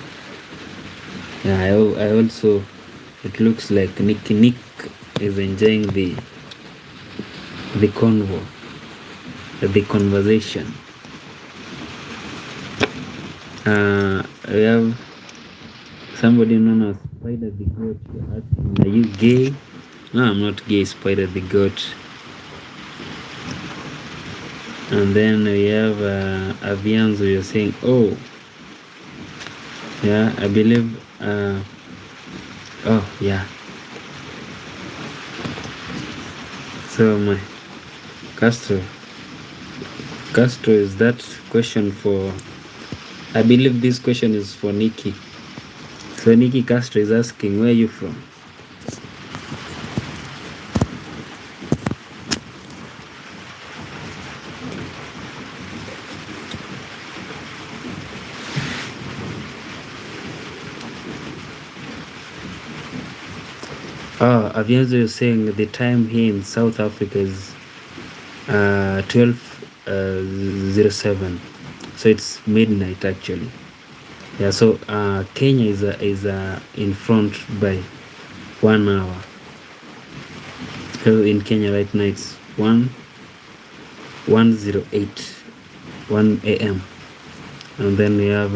Yeah, I also, it looks like Nick is enjoying the convo, the conversation. We have somebody known as Spider the Goat. You're asking, are you gay? No, I'm not gay, Spider the Goat. And then we have Avianzo, you're saying, oh, yeah, I believe, oh, yeah. So my Castro, is that question for, I believe this question is for Nikki. So Nikki, Castro is asking, where are you from? Avianzo is saying the time here in South Africa is 12:07, so it's midnight actually. Yeah, so Kenya is in front by 1 hour. So in Kenya right now it's 1:08 1 a.m. and then we have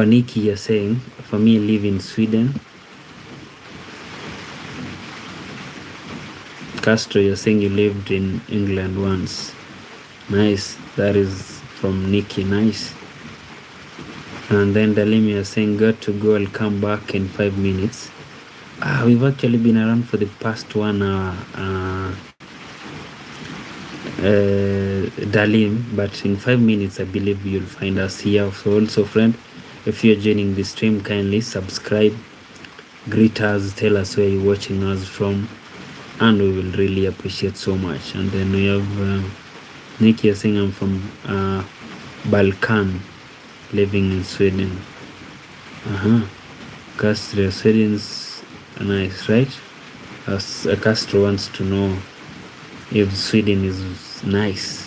Nikki, you're saying for me live in Sweden. Castro, you're saying you lived in England once. Nice. That is from Nikki. Nice. And then Dalim, you're saying got to go, I'll come back in 5 minutes. We've actually been around for the past 1 hour, Dalim, but in 5 minutes I believe you'll find us here. So also, friend, if you're joining the stream, kindly subscribe, greet us, tell us where you're watching us from, and we will really appreciate so much. And then we have Nikki saying I'm from Balkan, living in Sweden. Castro, Sweden's nice, right? Castro wants to know if Sweden is nice.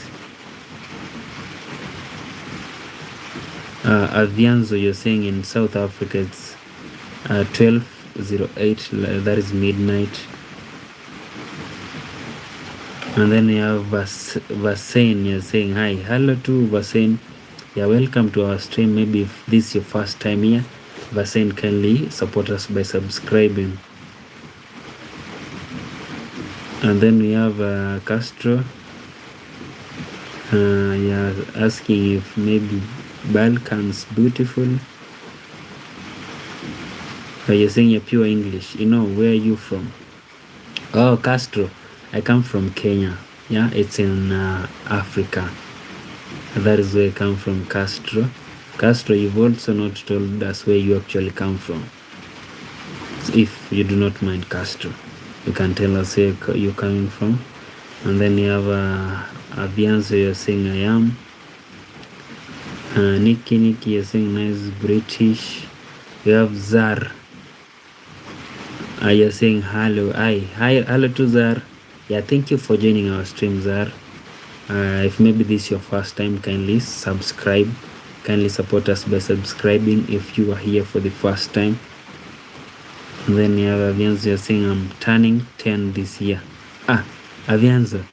Avianzo, you're saying in South Africa it's 12:08, that is midnight. And then you have Vasen, you're saying hi. Hello to Vasen. Yeah, welcome to our stream. Maybe if this is your first time here, Vasen, kindly support us by subscribing. And then we have Castro. Yeah, asking if maybe Balkan's beautiful. You're saying you're pure English. Where are you from? Oh, Castro, I come from Kenya. Yeah, it's in Africa. That is where I come from, Castro. Castro, you've also not told us where you actually come from. So if you do not mind, Castro, you can tell us where you're coming from. And then you have Avianzo, you're saying I am. Nikki, you're saying nice British. You have Zar. You're saying hello. Hi, hello to Zar. Yeah, thank you for joining our stream, Zar. If maybe this is your first time, kindly subscribe. Kindly support us by subscribing if you are here for the first time. And then you have Avianzo, you're saying I'm turning 10 this year. Avianzo,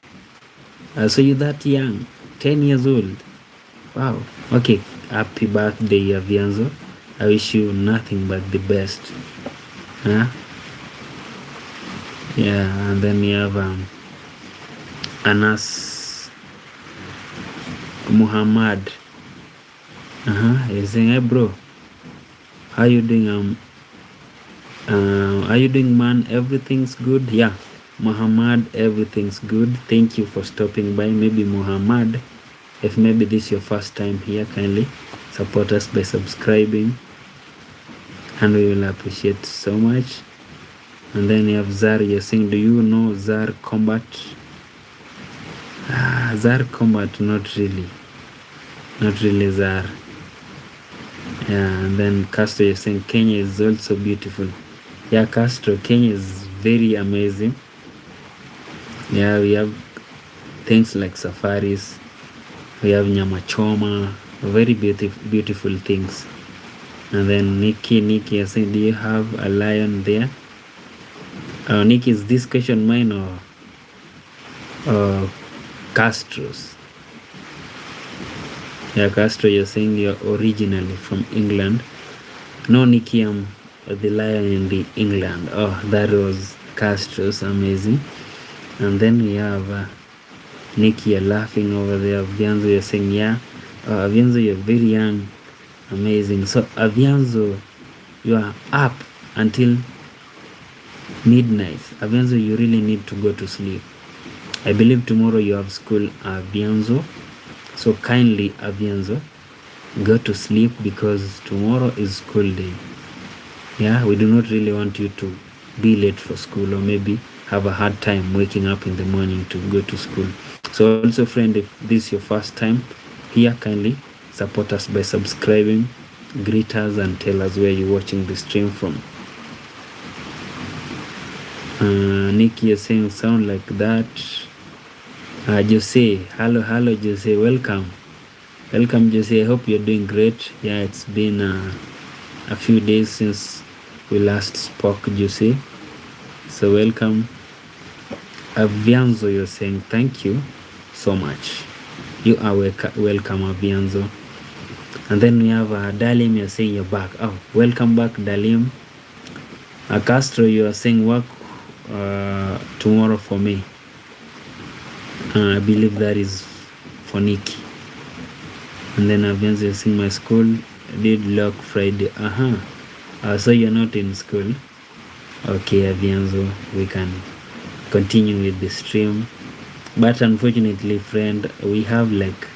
so you're that young, 10 years old. Wow. Okay, happy birthday, Avianzo. I wish you nothing but the best. Yeah, and then we have Anas Muhammad. He's saying, hey bro, how you doing? Are you doing, man? Everything's good? Yeah, Muhammad, everything's good. Thank you for stopping by. Maybe Muhammad, if maybe this is your first time here, kindly support us by subscribing, and we will appreciate so much. And then you have Zar, you're saying, do you know Zar Combat? Zar Combat, not really Zar. Yeah, and then Castro, you're saying Kenya is also beautiful. Yeah, Castro, Kenya is very amazing. Yeah, we have things like safaris, we have nyama choma, very beautiful things. And then Nikki, you're saying, do you have a lion there? Nikki, is this question mine or Castro's? Yeah, Castro, you're saying you're originally from England. No, Nikki, I'm the lion in the England. Oh, that was Castro's. Amazing. And then we have Nikki, you're laughing over there. Avianzo, you're saying, yeah. Avianzo, you're very young. Amazing. So, Avianzo, you are up until midnight. Avianzo, you really need to go to sleep. I believe tomorrow you have school, Avianzo. So kindly, Avianzo, go to sleep because tomorrow is school day. Yeah, we do not really want you to be late for school or maybe have a hard time waking up in the morning to go to school. So also, friend, if this is your first time here, kindly support us by subscribing greet us and tell us where you're watching the stream from. Nikki is saying sound like that. Jose, hello Jose, welcome Jose. I hope you're doing great. Yeah, it's been a few days since we last spoke, Jose, so welcome. Avianzo, you're saying thank you so much. You are welcome, Avianzo. And then we have Dalim, you're saying you're back. Oh, welcome back, Dalim. Castro, you are saying work tomorrow for me. I believe that is for Nikki. And then Avianzo, you're saying my school did lock Friday. So you're not in school. Okay, Avianzo, we can continue with the stream, but unfortunately, friend, we have like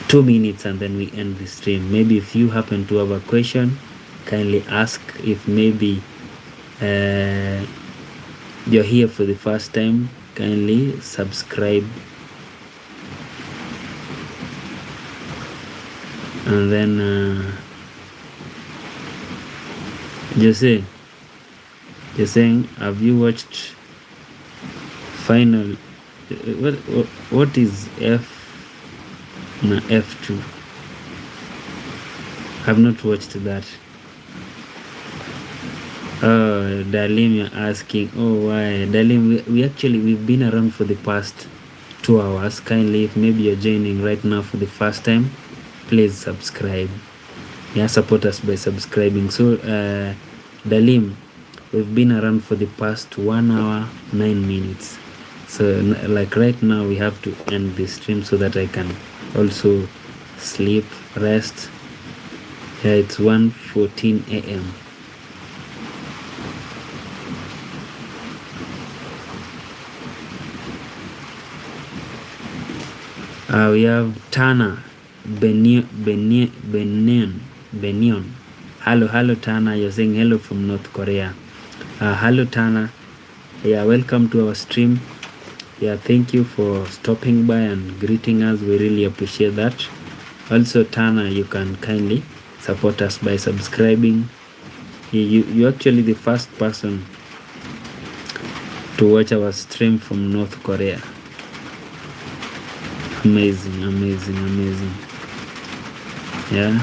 2 minutes and then we end the stream. Maybe if you happen to have a question, kindly ask. If maybe you're here for the first time, kindly subscribe. And then Jose, you're saying, have you watched final? What is F2? I've not watched that. Oh, Dalim, you're asking. Oh, why? Dalim, we've been around for the past 2 hours. Kindly, if maybe you're joining right now for the first time, please subscribe. Yeah, support us by subscribing. So, Dalim, we've been around for the past 1 hour 9 minutes. So like right now we have to end the stream so that I can also sleep, rest. Yeah, it's 1:14 a.m. We have Tana Benion. Hello Tana, you're saying hello from North Korea. Hello Tana. Yeah, welcome to our stream. Yeah, thank you for stopping by and greeting us. We really appreciate that. Also, Tana, you can kindly support us by subscribing. You're actually the first person to watch our stream from North Korea. Amazing. Yeah.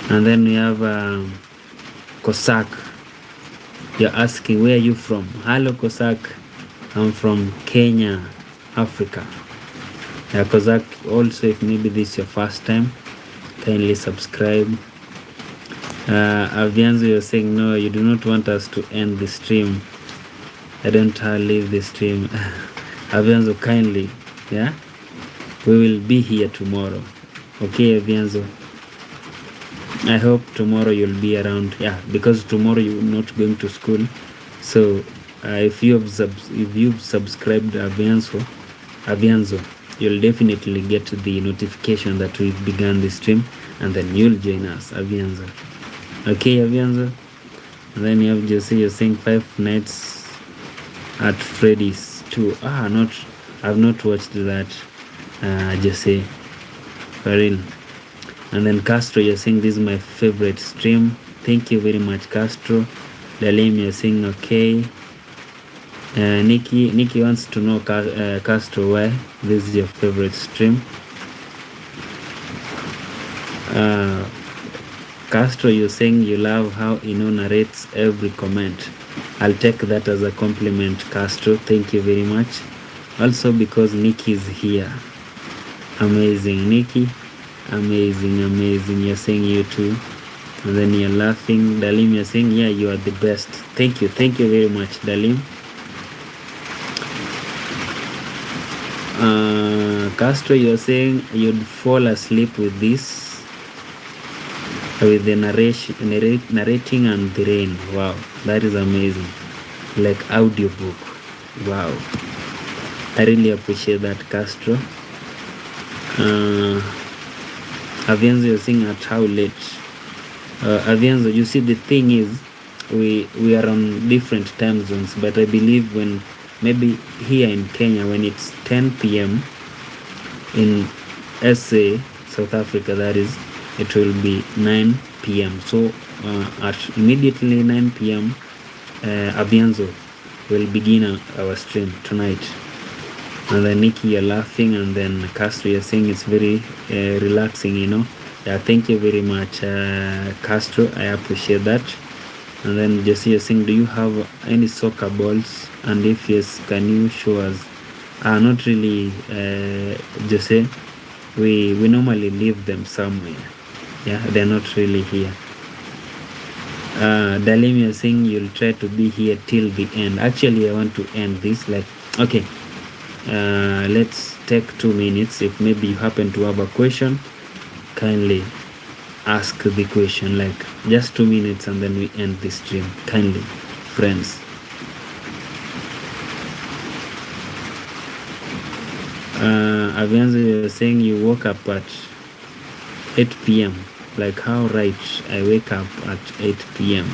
And then we have Kosak. You're asking, where are you from? Hello, Kosak. I'm from Kenya, Africa. Yeah, Kosak, also, if maybe this is your first time, kindly subscribe. Avianzo, you're saying, no, you do not want us to end the stream. I don't leave the stream. Avianzo, kindly, yeah? We will be here tomorrow. Okay, Avianzo? I hope tomorrow you'll be around. Yeah, because tomorrow you're not going to school. So if you've subscribed Avianzo, you'll definitely get the notification that we've begun the stream, and then you'll join us, Avianzo. Okay, Avianzo. And then you have Jose, you're saying 5 Nights at Freddy's 2. I've not watched that, Jose, for real. And then Castro, you're saying this is my favorite stream. Thank you very much, Castro. Dalim, you're saying okay. Nikki wants to know, Castro, why this is your favorite stream. Castro, you're saying you love how Ino narrates every comment. I'll take that as a compliment, Castro. Thank you very much. Also because Nikki is here. Amazing, Nikki. Amazing. You're saying you too. And then you're laughing. Dalim, you're saying, yeah, you are the best. Thank you very much, Dalim. Castro, you're saying you'd fall asleep with this, with the narrating and the rain. Wow, that is amazing. Like audiobook. Wow, I really appreciate that, Castro. Avianzo, you're saying at how late? Avianzo, you see, the thing is, we are on different time zones, but I believe when maybe here in Kenya, when it's 10 p.m. in SA, South Africa, that is, it will be 9 p.m. So at immediately 9 p.m. Avianzo will begin our stream tonight. And then Nikki, you're laughing, and then Castro, you're saying it's very relaxing, Yeah, thank you very much, Castro. I appreciate that. And then Jesse, you're saying, do you have any soccer balls? And if yes, can you show us? Not really, Jesse. We normally leave them somewhere. Yeah, they're not really here. Dalim, you're saying you'll try to be here till the end. Actually, I want to end this. Okay. Let's take 2 minutes. If maybe you happen to have a question, kindly ask the question, just 2 minutes, and then we end the stream. Kindly, friends. Avianzo, you're saying you woke up at 8 p.m. How right? I wake up at 8 p.m.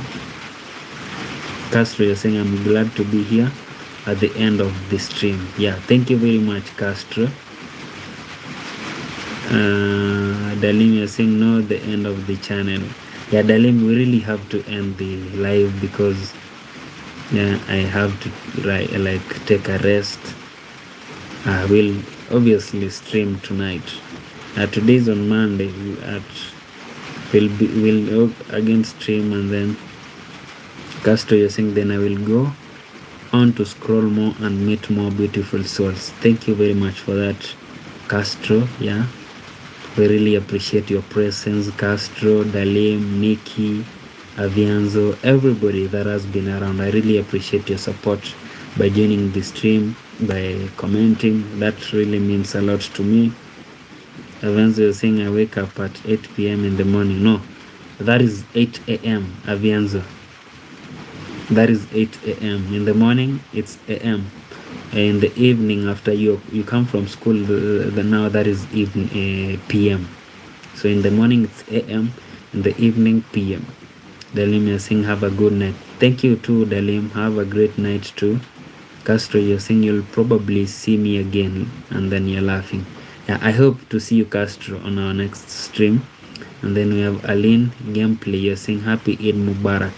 Castro, you're saying I'm glad to be here at the end of the stream. Yeah, thank you very much, Castro. Dalim, you're saying no, the end of the channel. Yeah, Dalim, we really have to end the live because I have to take a rest. I will obviously stream tonight. Today's on Monday. We'll again stream, and then Castro, you're saying then I will go on to scroll more and meet more beautiful souls. Thank you very much for that, Castro. Yeah, we really appreciate your presence, Castro, Dalim, Nikki, Avianzo, everybody that has been around. I really appreciate your support by joining the stream, by commenting. That really means a lot to me. Avianzo, you're saying I wake up at 8 p.m. in the morning. No, that is 8 a.m. Avianzo. That is 8 a.m. In the morning, it's a.m. In the evening, after you come from school, now that is evening, p.m. So in the morning, it's a.m. In the evening, p.m. Dalim, you're saying have a good night. Thank you too, Dalim. Have a great night too. Castro, you're saying you'll probably see me again, and then you're laughing. Yeah, I hope to see you, Castro, on our next stream. And then we have Aline Gameplay. You're saying happy Eid Mubarak.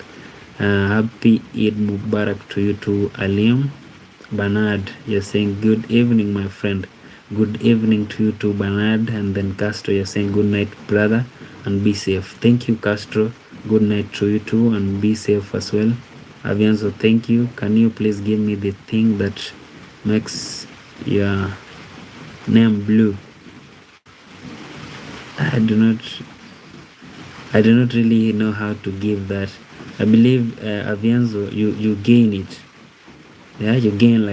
Happy Eid Mubarak to you too, Alim. Bernard, you're saying good evening, my friend. Good evening to you too, Bernard. And then Castro, you're saying good night, brother, and be safe. Thank you, Castro. Good night to you too, and be safe as well. Avianzo, thank you. Can you please give me the thing that makes your name blue? I do not really know how to give that. I believe Avianzo, you gain it. Yeah, you gain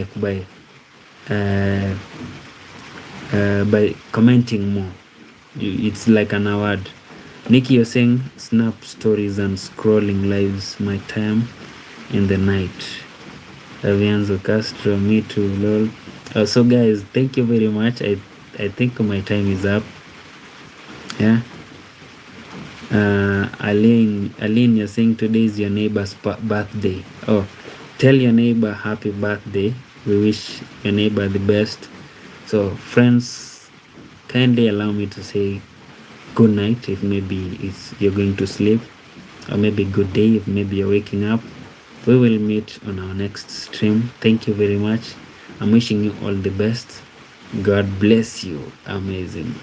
by commenting more. It's like an award. Nikki, you're saying snap stories and scrolling lives, my time in the night. Avianzo, Castro, me too, lol. So guys, thank you very much. I think my time is up. Yeah. Aline, you're saying today is your neighbor's birthday. Oh, tell your neighbor happy birthday. We wish your neighbor the best. So friends, kindly allow me to say good night if maybe you're going to sleep, or maybe good day if maybe you're waking up. We will meet on our next stream. Thank you very much. I'm wishing you all the best. God bless you. Amazing.